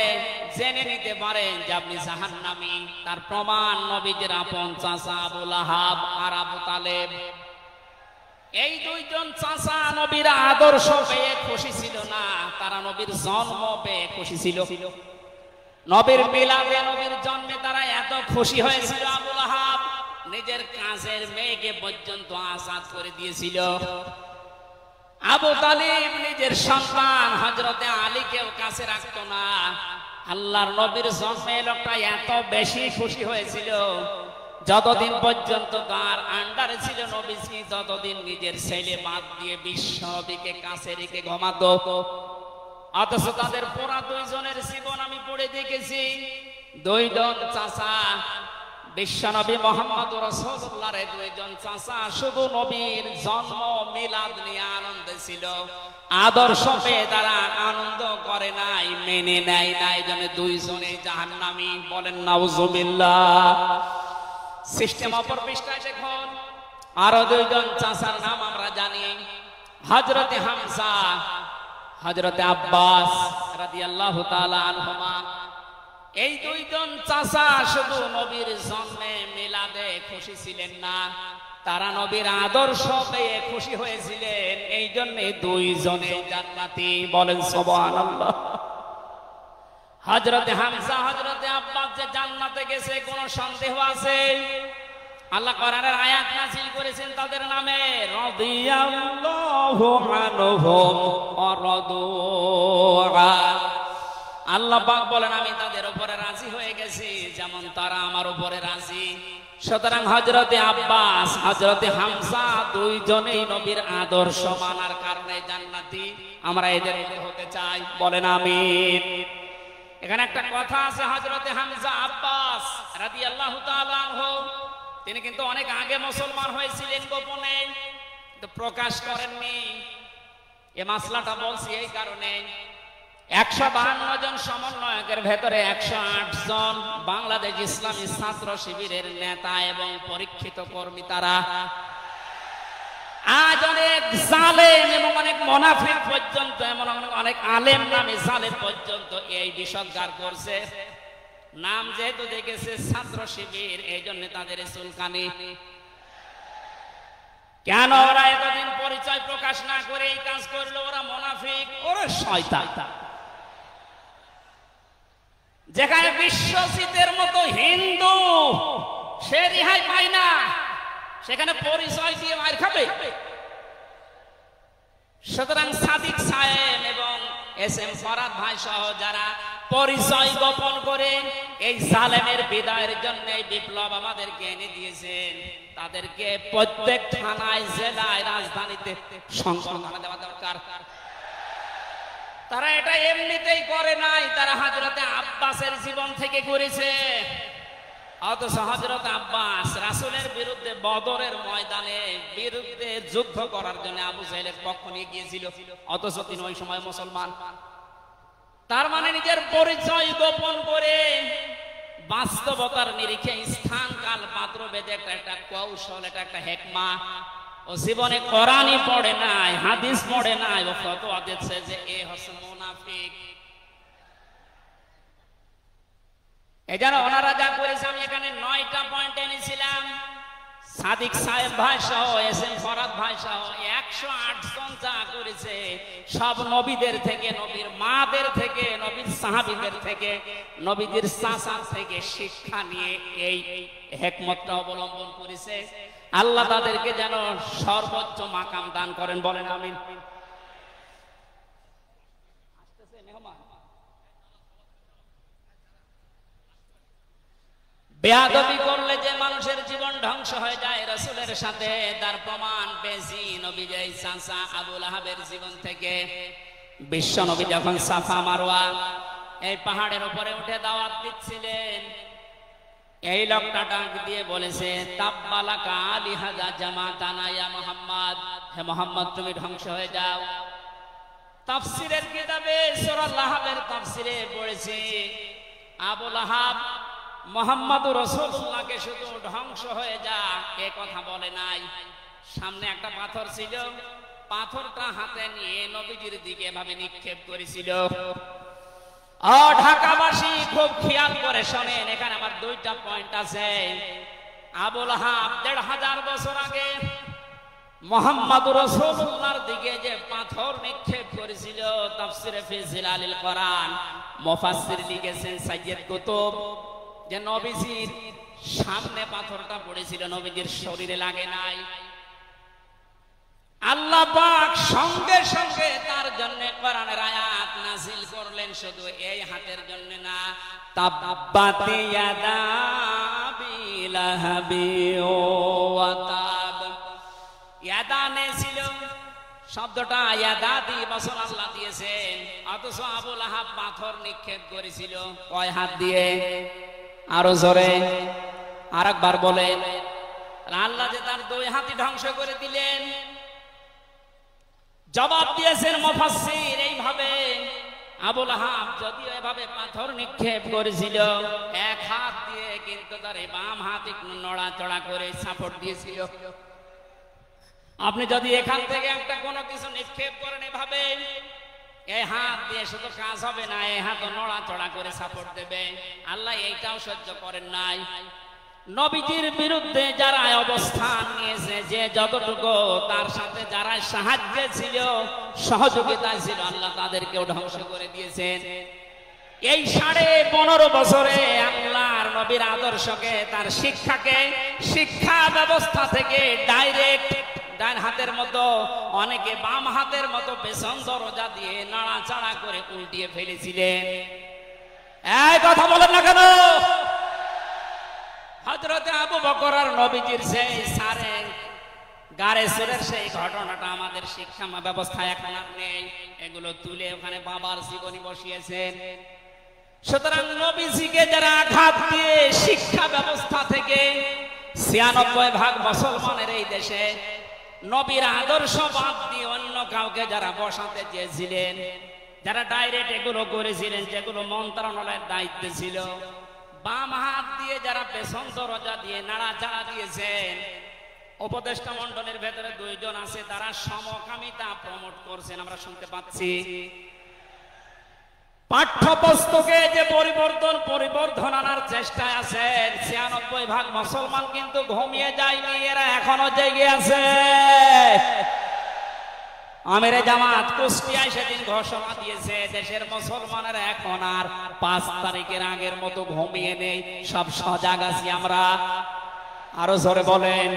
জেনে নিতে পারেন যে আপনি জাহান্নামী। তার প্রমাণ নবীজির আপন চাচা আবু লাহাব আর আবু তালেব। এই দুইজন চাচা নবীর আদর্শ পেয়ে খুশি ছিল না, তারা নবীর জন্ম পেয়ে খুশি ছিল। নবীর মিলাদে, নবীর জন্মে তারা এত খুশি হয়েছিল, আবু লাহাব নিজের কাজের মেয়েকে পর্যন্ত আজাদ করে দিয়েছিল। আবু তালিব নিজের সন্তান হযরতে আলীকেও কাছে রাখতো না। আল্লাহর নবীর জন্মে লোকটা এত বেশি খুশি হয়েছিল, যতদিন পর্যন্ত তার আন্ডারে ছিল নবীজি, ততদিন নিজের ছেলে বাদ দিয়ে বিশ্ব নবীকে কাছে রেখে ঘুমাতো। অথচ তাদের পুরা দুইজনের জীবন আমি পড়ে দেখেছি। দুইজন চাচা, বিশ্বনবী মুহাম্মদুর রাসূলুল্লাহর দুইজন চাচা শুধু নবীর জন্ম মিলাদ নিয়ে আনন্দে ছিল, আদর্শ পেয়ে তারা আনন্দ করে নাই, মেনে নেয় নাই। জন্য দুইজনে জাহান্নামী। বলেন নাউজুবিল্লাহ। সিস্টেম অপর পৃষ্ঠায় দেখুন, আরো দুইজন চাচার নাম আমরা জানি, হযরতে হামজা, হযরতে আব্বাস রাদিয়াল্লাহু তাআলা আনহুমা। এই দুইজন চাচা শুধু নবীর জন্মে মিলাদে খুশি ছিলেন না, তারা নবীর আদর্শ পেয়ে খুশি হয়েছিলেন। এই জন্য দুইজনে জান্নাতি। বলেন সুবহানাল্লাহ। হযরতে হামজা, হযরতে আব্বাস যে জান্নাতে গেছে কোন সন্দেহ আছে? আল্লাহ কোরআনের আয়াত নাযিল করেছেন তাদের নামে, রাদিয়াল্লাহু আনহুম ওয়া রাদু আন। আল্লাহ পাক বলেন আমি তাদের উপরে রাজি হয়ে গেছি, যেমন তারা আমার উপরে রাজি। সুতরাং হযরতে আব্বাস হযরতে হামজা দুইজনেই নবীর আদর্শ মানার কারণে জান্নাতি। আমরা এদের মধ্যে হতে চাই, বলেন আমিন। এখানে একটা কথা আছে, হযরতে হামজা আব্বাস রাদিয়াল্লাহু তাআলা আনহু তিনি কিন্তু অনেক আগে মুসলমান হয়েছিলেন, গোপনে কিন্তু প্রকাশ করেননি। এই মাসলাটা বলছি এই কারণে 152 জন সমন্বয়কের ভেতরে 108 জন বাংলাদেশ ইসলামী ছাত্র শিবিরের নেতা এবং পরীক্ষিত কর্মী। তারা আজ অনেক জালেম এবং অনেক মুনাফিক পর্যন্ত, এমন অনেক আলেম নামে জালেম পর্যন্ত এই বিষদগার করছে। নাম যেহেতু দেখেছে ছাত্র শিবির, এই জন্য তাদের চুলকানি। কেন ওরা এতদিন পরিচয় প্রকাশ না করে এই কাজ করলো? ওরা মুনাফিক, ওরা শয়তান। যেখানে বিশ্বজিতের মতো হিন্দু সে রেহাই পায় না, সেখানে পরিচয় দিয়ে মার খাবে। সুতরাং সাদিক সাহেব এবং এসএম ফরাদ ভাই সহ যারা পরিচয় গোপন করে এই জালেমের বিদায়ের জন্য বিপ্লব আমাদেরকে এনে দিয়েছেন, তাদেরকে প্রত্যেক থানায়, জেলায়, রাজধানীতে সংবর্ধনা দেওয়া দরকার। তারা এটা এমনিতেই করে নাই, তারা হযরতে আব্বাসের জীবন থেকে করেছে। অথচ হযরত আব্বাস রাসূলের বিরুদ্ধে বদরের ময়দানে বিরুদ্ধে যুদ্ধ করার জন্য আবু জাহেলের পক্ষ নিয়ে গিয়েছিল, অথচ তিনি ওই সময় মুসলমান। তার মানে নিজের পরিচয় গোপন করে বাস্তবতার নিরিখে স্থান কাল পাত্র ভেদে একটা কৌশল, এটা একটা হেকমা। ও জীবনে কোরআনই পড়ে নাই, হাদিস পড়ে নাই, ও ফতোয়া দিচ্ছে যে এ হচ্ছে মুনাফিক। এই জন্য ওনারা যা করেছে, আমি এখানে 9টা পয়েন্ট এনেছিলাম। সাদিক সাহেব ভাই সহ, এসএম ফরাদ ভাই সহ 108 জন যা করেছে, সব নবীদের থেকে, নবীর মাদের থেকে, নবীর সাহাবীদের থেকে, নবীদের চাচার থেকে শিক্ষা নিয়ে এই হিকমতটা অবলম্বন করেছে। আল্লাহ তাদেরকে যেন সর্বোচ্চ মাকাম দান করেন, বলেন আমিন। বেয়াদবি করলে যে মানুষের জীবন ধ্বংস হয়ে যায় রাসূলের সাথে, তার প্রমাণ পেয়েছি নবীর চাচা আবু লাহাবের জীবন থেকে। বিশ্ব নবী যখন সাফা মারওয়া এই পাহাড়ের উপরে উঠে দাওয়াত দিচ্ছিলেন, এই লোকটা ডাক দিয়ে বলেছে, তাব্বালাকা আলিহাযা জামাতানা ইয়া মুহাম্মদ, হে মুহাম্মদ তুমি ধ্বংস হয়ে যাও। তাফসীরের কিতাবে সূরা লাহাবের তাফসীরে পড়েছি, আবু লাহাব মুহাম্মদুর রাসূলুল্লাহকে শুধু ধ্বংস হয়ে যা এ কথা বলে নাই। সামনে একটা পাথর ছিল, পাথরটা হাতে নিয়ে নবীজির দিকে এভাবে নিক্ষেপ করেছিল। ঢাকাবাসী খুব খেয়াল করে শোনেন, এখানে আমার 2টা পয়েন্ট আছে। আবু লাহাব 1500 বছর আগে মুহাম্মদুর রাসূলুল্লাহর দিকে যে পাথর নিক্ষেপ করেছিল, তাফসীরে ফি জিলালিল কোরআন মুফাসসির লিখেছেন সাইয়্যিদ কুতুব, যে নবীজির সামনে পাথরটা পড়েছিল, নবীজির শরীরে লাগে নাই। আল্লাহ পাক সঙ্গে সঙ্গে তার জন্য কোরআনের আয়াত নাযিল করলেন, শুধু এই হাতের জন্য না। তাব্বাত ইয়াদা বিলাহাবি ওয়া তাব, ইয়াদানে ছিল শব্দটা, ইয়াদাদি বছর আল্লাহ দিয়েছেন, অথচ আবু লাহাব পাথর নিক্ষেপ করেছিল কয় হাত দিয়ে? আরো জোরে আরেকবার বলেন। আল্লাহ যে তার 2 হাতই ধ্বংস করে দিলেন। জবাব দিয়েছেন মুফাসসির এইভাবে, আবু লাহাব যদিও এভাবে পাথর নিক্ষেপ করেছিল এক হাত দিয়ে, কিন্তু তার বাম হাত একটু নড়াচড়া করে সাপোর্ট দিয়েছিল। আপনি যদি এখান থেকে একটা কোনো কিছু নিক্ষেপ করেন এভাবে, এই হাত দিয়ে শুধু কাজ হবে না, এই হাত নড়াচড়া করে সাপোর্ট দেবে। আল্লাহ এইটাও সহ্য করেন নাই। নবীজির বিরুদ্ধে যারা অবস্থান নিয়েছে, যে যতটুকু তার সাথে যারা সাহায্যে ছিল, সহযোগিতায় ছিল, আল্লাহ তাদেরকেও ধ্বংস করে দিয়েছেন। এই 15.5 বছরে আল্লাহর নবীর আদর্শকে, তার শিক্ষাকে, শিক্ষা ব্যবস্থা থেকে ডাইরেক্ট ডান হাতের মতো, অনেকে বাম হাতের মতো পেছন দরজা দিয়ে নাড়াচাড়া করে উল্টিয়ে ফেলেছিলেন। এই কথা বলেন না কেন? হযরতে আবু বকর আর নবীজির সেই সারে গারে সুরের সেই ঘটনাটা আমাদের শিক্ষা ব্যবস্থায় এখন আর নেই। এগুলো তুলে ওখানে বাবার জীবনী বসিয়েছেন। সুতরাং নবীজিকে যারা আঘাত দিয়ে শিক্ষা ব্যবস্থা থেকে ৯৬% মুসলমানের এই দেশে নবীর আদর্শ বাদ দিয়ে অন্য কাউকে যারা বসাতে চেয়েছিলেন, যারা ডাইরেক্ট এগুলো করেছিলেন, যেগুলো মন্ত্রণালয়ের দায়িত্বে ছিল, বাম হাত দিয়ে যারা পেছন দরজা দিয়ে নাড়াচাড়া দিয়েছেন, উপদেষ্টা মণ্ডলের ভেতরে ২ জন আছে, তারা সমকামিতা প্রমোট করছেন, আমরা শুনতে পাচ্ছি। পাঠ্যপুস্তকে যে পরিবর্ধন আনার চেষ্টায় আছেন, ৯৬% মুসলমান কিন্তু ঘুমিয়ে যায়নি, এরা এখনো জেগে আছে। আমিরে জামাত কুষ্টিয়ায় সেদিন ঘোষণা দিয়েছে, দেশের মুসলমানেরা এখন আর ৫ তারিখের আগের মতো ঘুমিয়ে নেই, সব সজাগ আছি আমরা। আরো জোরে বলেন।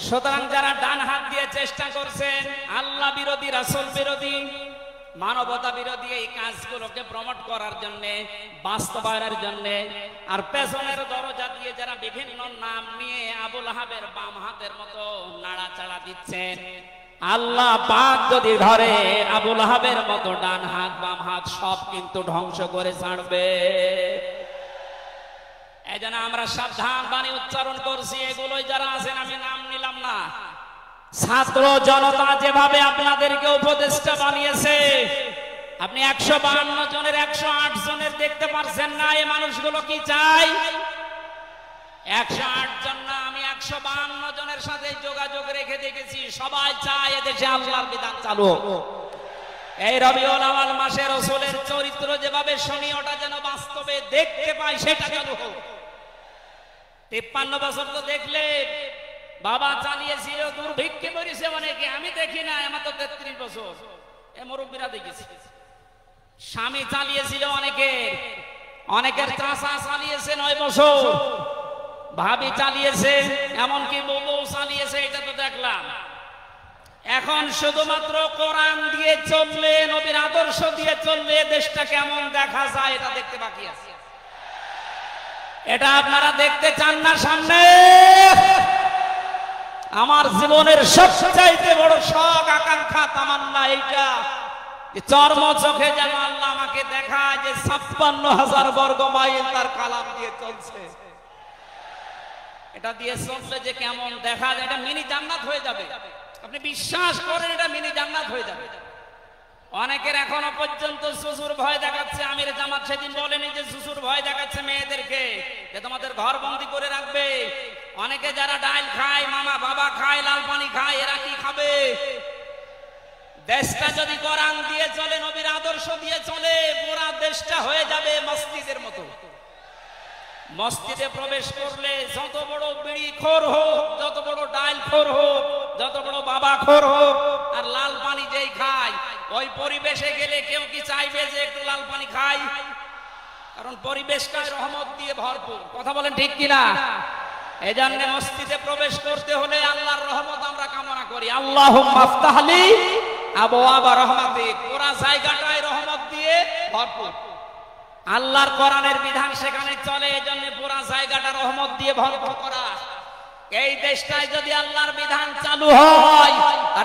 সুতরাং যারা ডান হাত দিয়ে চেষ্টা করছেন আল্লাহ বিরোধী, রাসূল বিরোধী, মানবতা বিরোধী এই কাজগুলোকে প্রমোট করার জন্য, বাস্তবায়নের জন্য, আর পেছনের দরজা দিয়ে যারা বিভিন্ন নাম নিয়ে আবুল আহাবের বাম হাতের মতো নাড়াচাড়া দিচ্ছেন, আল্লাহ পাক যদি ধরে আবুল আহাবের মতো ডান হাত বাম হাত সব কিন্তু ধ্বংস করে ছাড়বে। এই জন্য আমরা সাবধান বাণী উচ্চারণ করছি। এগুলোই যারা আছেন, আমি নাম নিলাম না, ছাত্র জনতা যেভাবে আপনাদেরকে উপদেষ্টা বানিয়েছে, আপনি ১৫২ জনের ১০৮ জনের দেখতে পারছেন না। এই মানুষগুলো কি চাই? ১০৮ জন না, আমি ১৫২ জনের সাথে যোগাযোগ রেখে দেখেছি, সবাই চায় এদেশে আল্লাহর বিধান চালু হোক। এই রবিউল আউয়াল মাসে রাসূলের চরিত্র যেভাবে শুনি, ওটা যেন বাস্তবে দেখতে পাই, সেটা চালু হোক। ৫৩ বছর তো দেখলে বাবা চালিয়েছিল, দুর্ভিক্ষে মরেছে অনেকে, আমি দেখি না, আমার তো ৩৩ বছর, এ মুরব্বীরা দেখেছি। স্বামী চালিয়েছিল অনেকের চাচা চালিয়েছে ৯ বছর, ভাবি চালিয়েছে, এমনকি বউ চালিয়েছে, এটা তো দেখলাম। এখন শুধুমাত্র কোরআন দিয়ে চললে, নবীর আদর্শ দিয়ে চললে দেশটা কেমন দেখা যায় এটা দেখতে বাকি আছে। এটা আপনারা দেখতে চান না সামনে? আমার জীবনের সবচাইতে বড় শখ, আকাঙ্ক্ষা, তামান্না এইটা, চর্ম চোখে যেন আল্লাহ আমাকে দেখায় যে ৫৬,০০০ বর্গ মাইল তার কালাম দিয়ে চলছে। এটা দিয়ে চললে যে কেমন দেখা যায়, এটা মিনি জান্নাত হয়ে যাবে। আপনি বিশ্বাস করেন, এটা মিনি জান্নাত হয়ে যাবে। অনেকের এখনো পর্যন্ত শ্বশুর ভয় দেখাচ্ছে। আমির জামাত সেদিন বলেনি যে শ্বশুর ভয় দেখাচ্ছে মেয়েদেরকে যে তোমাদের ঘর বন্দি করে রাখবে। অনেকে যারা ডাল খায়, মামা বাবা খায়, লাল পানি খায়, এরা কি খাবে? দেশটা যদি কোরআন দিয়ে চলে, নবীর আদর্শ দিয়ে চলে, পুরা দেশটা হয়ে যাবে মসজিদের মতো। মসজিদে প্রবেশ করলে যত বড় বিড়ি খোর হোক, যত বড় ডাল খোর হোক, যত বড় বাবা খোর হোক, আর লাল পানি যেই খায়, ওই পরিবেশে গেলে কেউ কি চাইবে যে একটু লাল পানি খাই? কারণ পরিবেশটাই রহমত দিয়ে ভরপুর। কথা বলেন ঠিক কিনা? এজন্য মসজিদে প্রবেশ করতে হলে আল্লাহর রহমত আমরা কামনা করি। আল্লাহুম্মা আফতাহলি আবওয়াবা রাহমাতিক, পুরা জায়গাটাই রহমত দিয়ে ভরপুর। আল্লাহর কোরআনের বিধান সেখানে চলে, এজন্য পুরা জায়গাটা রহমত দিয়ে ভরপুর করা। এই দেশটায় যদি আল্লাহর বিধান চালু হয়,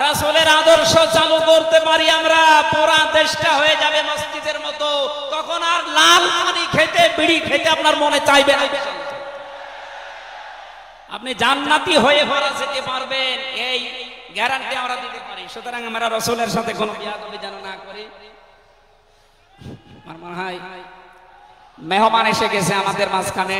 রাসূলের আদর্শ চালু করতে পারি আমরা, পুরা দেশটা হয়ে যাবে মসজিদের মতো। তখন আর লাল পানি খেতে, বিড়ি খেতে আপনার মনে চাইবে না। আপনি জান্নাতি হয়ে ফেরা যেতে পারবেন, এই গ্যারান্টি আমরা দিতে পারি। সুতরাং আমরা রাসূলের সাথে কোনো বিয়াদবি যেন না করি। আমার মনে হয় মেহমান এসে গেছে আমাদের মাঝখানে।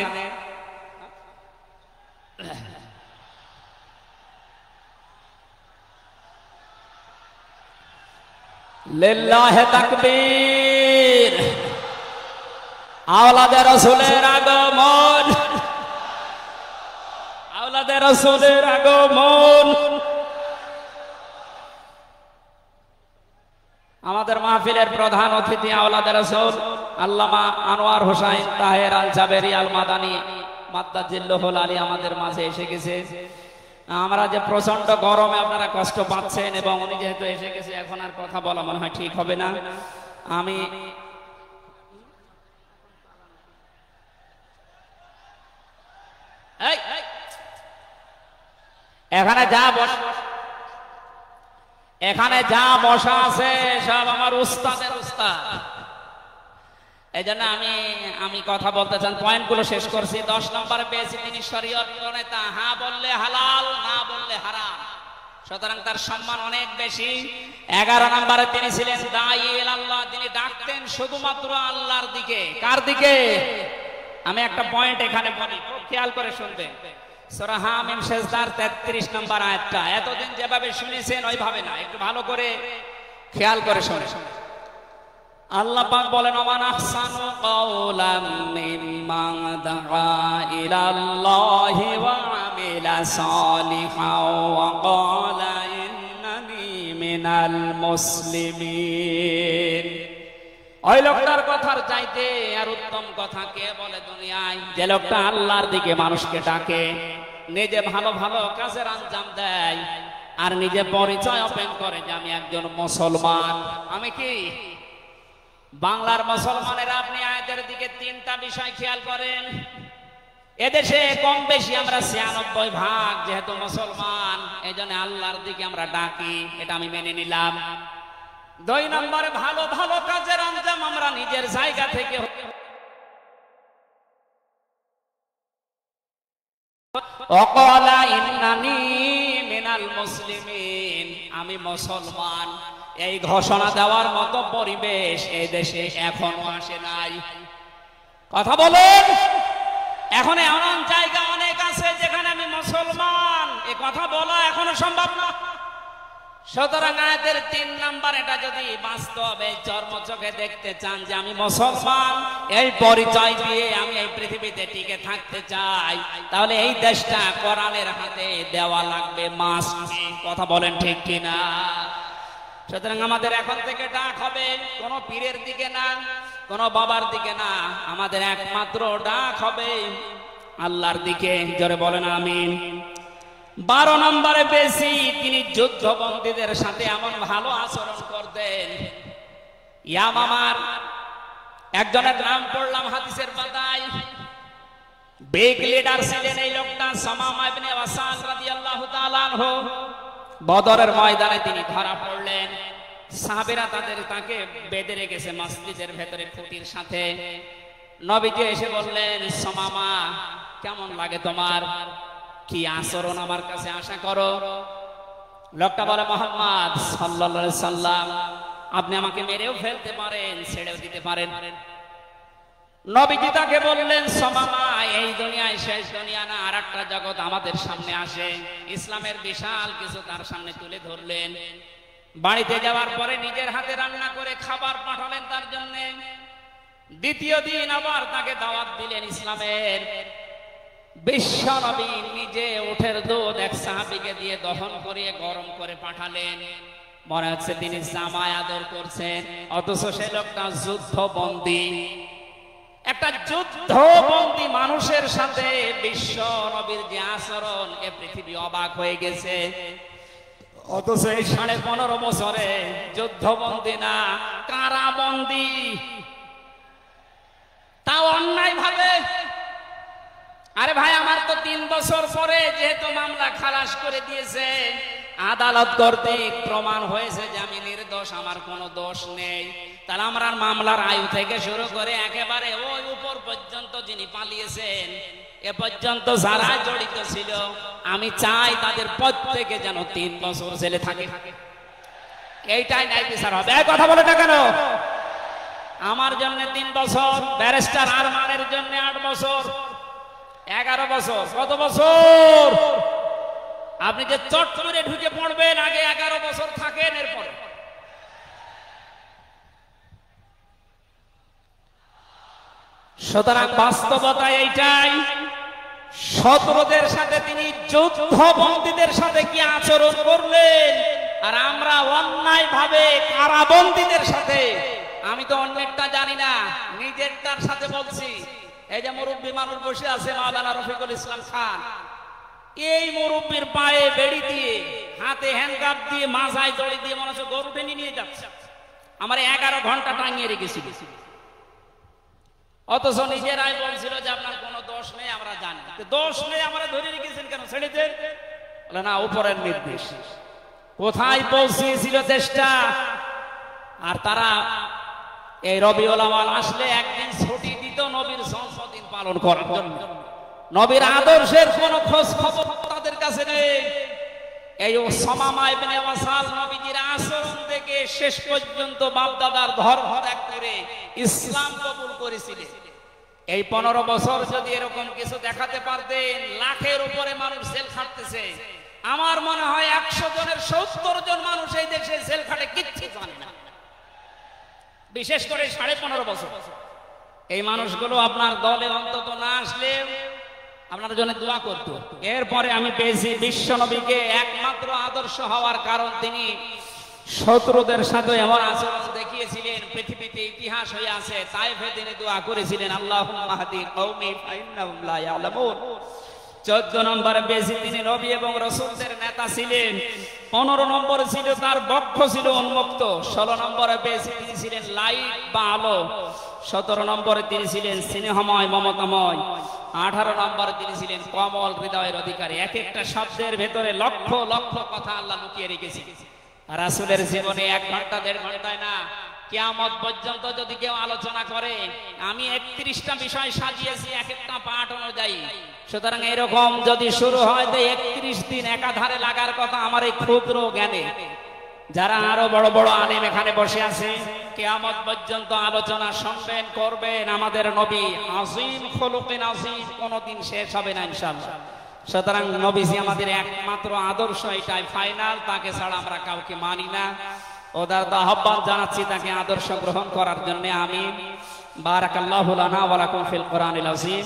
লিল্লাহি তাকবীর, আওলাদে রাসূলের আগমন, আওলাদে রাসূলের আগমন। আমাদের মাহফিলের প্রধান অতিথি আওলাদে রাসূল আল্লামা আনোয়ার হোসাইন তাহের আল জাবেরি আল মাদানী মাদ্দাজিল্লাহুল আলী আমাদের মাঝে এসে গেছে। আমরা যে প্রচন্ড গরমে আপনারা কষ্ট পাচ্ছেন, এবং উনি যেহেতু এসে গেছে, এখন আর কথা বলা মনে হয় ঠিক হবে না। আমি এখানে যা বসা আছে সব আমার উস্তাদের উস্তাদ। এই জন্য আমি কথা বলতে চান, পয়েন্টগুলো শেষ করছি। 10 নম্বরে পেয়েছি তিনি শরীয়ত প্রণেতা, হ্যাঁ বললে হালাল, না বললে হারাম, সুতরাং তার সম্মান অনেক বেশি। 11 নম্বরে তিনি ছিলেন দাঈ ইলাল্লাহ, তিনি ডাকতেন শুধুমাত্র আল্লাহর দিকে। কার দিকে? আমি একটা পয়েন্ট এখানে বলি, খুব খেয়াল করে শুনবেন। সূরা হামিম সেজদার 33 নম্বর আয়াতটা এতদিন যেভাবে শুনেছেন ওইভাবে না, একটু ভালো করে খেয়াল করে শুনেন। আল্লাহ পাক বলেন, ওমান আহসানু কাওলাম মিম্মান দাআ ইলাল্লাহি ওয়া আমিলা সালিহান ওয়া ক্বালা ইন্নানি মিনাল মুসলিমিন। ওই লোকটার কথার চাইতে আর উত্তম কথা কে বলে দুনিয়ায়? যে লোকটা আল্লাহর দিকে মানুষকে ডাকে, নিজে ভালো ভালো কাজের আঞ্জাম দেয়, আর নিজে পরিচয় ওপেন করে যে আমি একজন মুসলমান। আমি কি বাংলার মুসলমানেরা? আপনি আয়াতের দিকে 3টা বিষয় খেয়াল করেন। এদেশে কম বেশি আমরা 96% যেহেতু মুসলমান, এই জন্য আল্লাহর দিকে আমরা ডাকি, এটা আমি মেনে নিলাম। 2 নম্বরে ভালো ভালো কাজের আঞ্জাম আমরা নিজের জায়গা থেকে, ওয়াকালা ইন্নানি মিনাল মুসলিমিন, আমি মুসলমান, এই ঘোষণা দেওয়ার মতো পরিবেশ এই দেশে এখনো আসে নাই। কথা বলেন, এখন এমন জায়গা অনেক আছে যেখানে আমি মুসলমান, এই কথা বলা এখনো সম্ভব না। সুতরাং আয়াতের 3 নাম্বার, এটা যদি বাস্তবে চর্ম চোখে দেখতে চান যে আমি মুসলমান, এই পরিচয় দিয়ে আমি এই পৃথিবীতে টিকে থাকতে চাই, তাহলে এই দেশটা কোরআনের হাতে দেওয়া লাগবে, মাস্ট। কথা বলেন ঠিক কিনা? সুতরাং আমাদের এখন থেকে ডাক হবে কোন পীরের দিকে না, কোন বাবার দিকে না, আমাদের একমাত্র ডাক হবে আল্লাহর দিকে। জোরে বলেন আমিন। 12 নম্বরে বেশি তিনি যুদ্ধবন্দীদের সাথে এমন ভালো আচরণ করতেন। ইয়ামামার একজনের নাম পড়লাম হাদিসের পাতায়, বিগ লিডার ছিলেন এই লোকটা, সামামা ইবনে ওয়াসাল রাদিয়াল্লাহু তাআলা আনহু। বদরের ময়দানে তিনি ধরা পড়লেন, সাহাবীরা তাকে বেঁধে রেখেছে মসজিদের ভেতরে খুঁটির সাথে। নবীজি এসে বললেন, সামামা কেমন লাগে তোমার, কি আচরণ আমার কাছে আশা করো? লোকটা বলে, মুহাম্মদ সাল্লাল্লাহু আলাইহি সাল্লাম, আপনি আমাকে মেরেও ফেলতে পারেন, ছেড়েও দিতে পারেন। নবীজি তাকে বললেন, সামামা এই দুনিয়ায় শেষ দুনিয়া না, আরেকটা জগৎ আমাদের সামনে আসে। ইসলামের বিশাল কিছু তার সামনে তুলে ধরলেন। বাড়িতে যাওয়ার পরে নিজের হাতে রান্না করে খাবার পাঠালেন তার জন্য। দ্বিতীয় দিন আবার তাকে দাওয়াত দিলেন ইসলামের। বিশ্ব নবী নিজে উটের দুধ এক সাহাবীকে দিয়ে দহন করিয়ে গরম করে পাঠালেন। মনে হচ্ছে তিনি জামায় আদর করছেন, অথচ সে লোকটা যুদ্ধবন্দী। একটা যুদ্ধবন্দী মানুষের সাথে বিশ্ব নবীর যে আচরণ, এ পৃথিবী অবাক হয়ে গেছে। অথচ এই 15.5 বছরে যুদ্ধবন্দী না, কারাবন্দী, তাও অন্যায় ভাবে। আরে ভাই, আমার তো 3 বছর পরে যেহেতু মামলা খালাস করে দিয়েছে, আদালত কর্তৃক প্রমাণ হয়েছে যে আমি নির্দোষ, আমার কোনো দোষ নেই, তাহলে আমরা মামলার আয়ু থেকে শুরু করে একেবারে ওই উপর পর্যন্ত যিনি পালিয়েছেন, এ পর্যন্ত যারা জড়িত ছিল, আমি চাই তাদের প্রত্যেকে যেন 3 বছর জেলে থাকে। এইটাই ন্যায় বিচার হবে। এই কথা বলে না কেন? আমার জন্য 3 বছর, ব্যারিস্টার আরমানের জন্য 8 বছর, 11 বছর। কত বছর? আপনি যে চট করে ঢুকে পড়বেন, আগে 11 বছর থাকেন, এরপর সুতরাং বাস্তবতা এইটাই। শত্রুদের সাথে তিনি যুদ্ধবন্দীদের সাথে কি আচরণ করলেন, আর আমরা অন্যায় ভাবে কারাবন্দীদের সাথে। আমি তো অন্যেরটা জানি না, নিজেরটার সাথে বলছি। এই যে মুরব্বী মানুষ বসে আছে, মাওলানা রফিকুল ইসলাম খান, এই মুরব্বীর পায়ে বেড়ি দিয়ে, হাতে হ্যান্ডকাপ দিয়ে, মাথায় দড়ি দিয়ে মনে হচ্ছে গরু টেনে নিয়ে যাচ্ছে। আমার 11 ঘন্টা টাঙিয়ে রেখেছিল, অথচ নিজেরাই বলছিল যে আপনার কোনো দোষ নেই। আমরা জানি দোষ নেই, আমরা ধরে রেখেছেন কেন? ছেড়ে দেন। বলে না, উপরের নির্দেশ। কোথায় পৌঁছিয়েছিল দেশটা? আর তারা এই রবিউল আউয়াল আসলে একদিন ছুটি দিত নবীর জন্মদিন পালন করার জন্য। নবীর আদর্শের কোন খোঁজ খবর তাদের কাছে নেই। এই উসামা ইবনে ওয়াসাল নবীজির আচরণ থেকে শেষ পর্যন্ত বাপ দাদার ধর্ম ত্যাগ করে ইসলাম কবুল করেছিলেন। এই 15 বছর যদি এরকম কিছু দেখাতে পারতেন, লাখের উপরে মানুষ জেল খাটতেছে। আমার মনে হয় 100 জনের 70 জন মানুষ এই দেশে জেল খাটে কিচ্ছু জানে না, বিশেষ করে 15.5 বছর। এই মানুষগুলো আপনার দলে অন্তত না আসলে আপনার জন্য দোয়া করত। এরপরে আমি পেয়েছি বিশ্ব নবীকে একমাত্র আদর্শ হওয়ার কারণ তিনি শত্রুদের সাথে এমন আচরণ দেখিয়েছিলেন, পৃথিবীতে ইতিহাস হয়ে আছে। তাইফে তিনি দোয়া করেছিলেন, আল্লাহুম্মা হাদি কওমি ফাইন্নাহুম লা ইয়ালামুন। 14 নম্বরে পেয়েছি তিনি নবী এবং রাসূলদের নেতা ছিলেন। 15 নম্বরে ছিল তার বক্ষ ছিল উন্মুক্ত। 16 নম্বরে পেয়েছি তিনি ছিলেন লাইট বা আলো। 17 নম্বরে তিনি ছিলেন স্নেহময় মমতাময়। 18 নম্বরে তিনি ছিলেন কমল হৃদয়ের অধিকারী। এক একটা শব্দের ভেতরে লক্ষ লক্ষ কথা আল্লাহ লুকিয়ে রেখেছে। রাসূলের জীবনে 1 ঘন্টা 1.5 ঘন্টায় না, কিয়ামত পর্যন্ত যদি কেউ আলোচনা করে, আমি 31টা বিষয় সাজিয়েছি এক একটা পাঠ অনুযায়ী। সুতরাং এরকম যদি শুরু হয় তো 31 দিন একাধারে লাগার কথা আমার এই ক্ষুদ্র জ্ঞানে। যারা আরো বড় বড় আলেম এখানে বসে আছে, কিয়ামত পর্যন্ত আলোচনা শুনবেন, করবেন। আমাদের নবী আযীম খুলুকিন আযীম, কোনদিন শেষ হবে না ইনশাআল্লাহ। সুতরাং নবীজি আমাদের একমাত্র আদর্শ, এটাই ফাইনাল। তাকে ছাড়া আমরা কাউকে মানি না। ওদের আহ্বান জানাচ্ছি তাকে আদর্শ গ্রহণ করার জন্য। আমিন। বারাকাল্লাহু লানা ওয়া লাকুম ফিল কোরআনিল আযীম।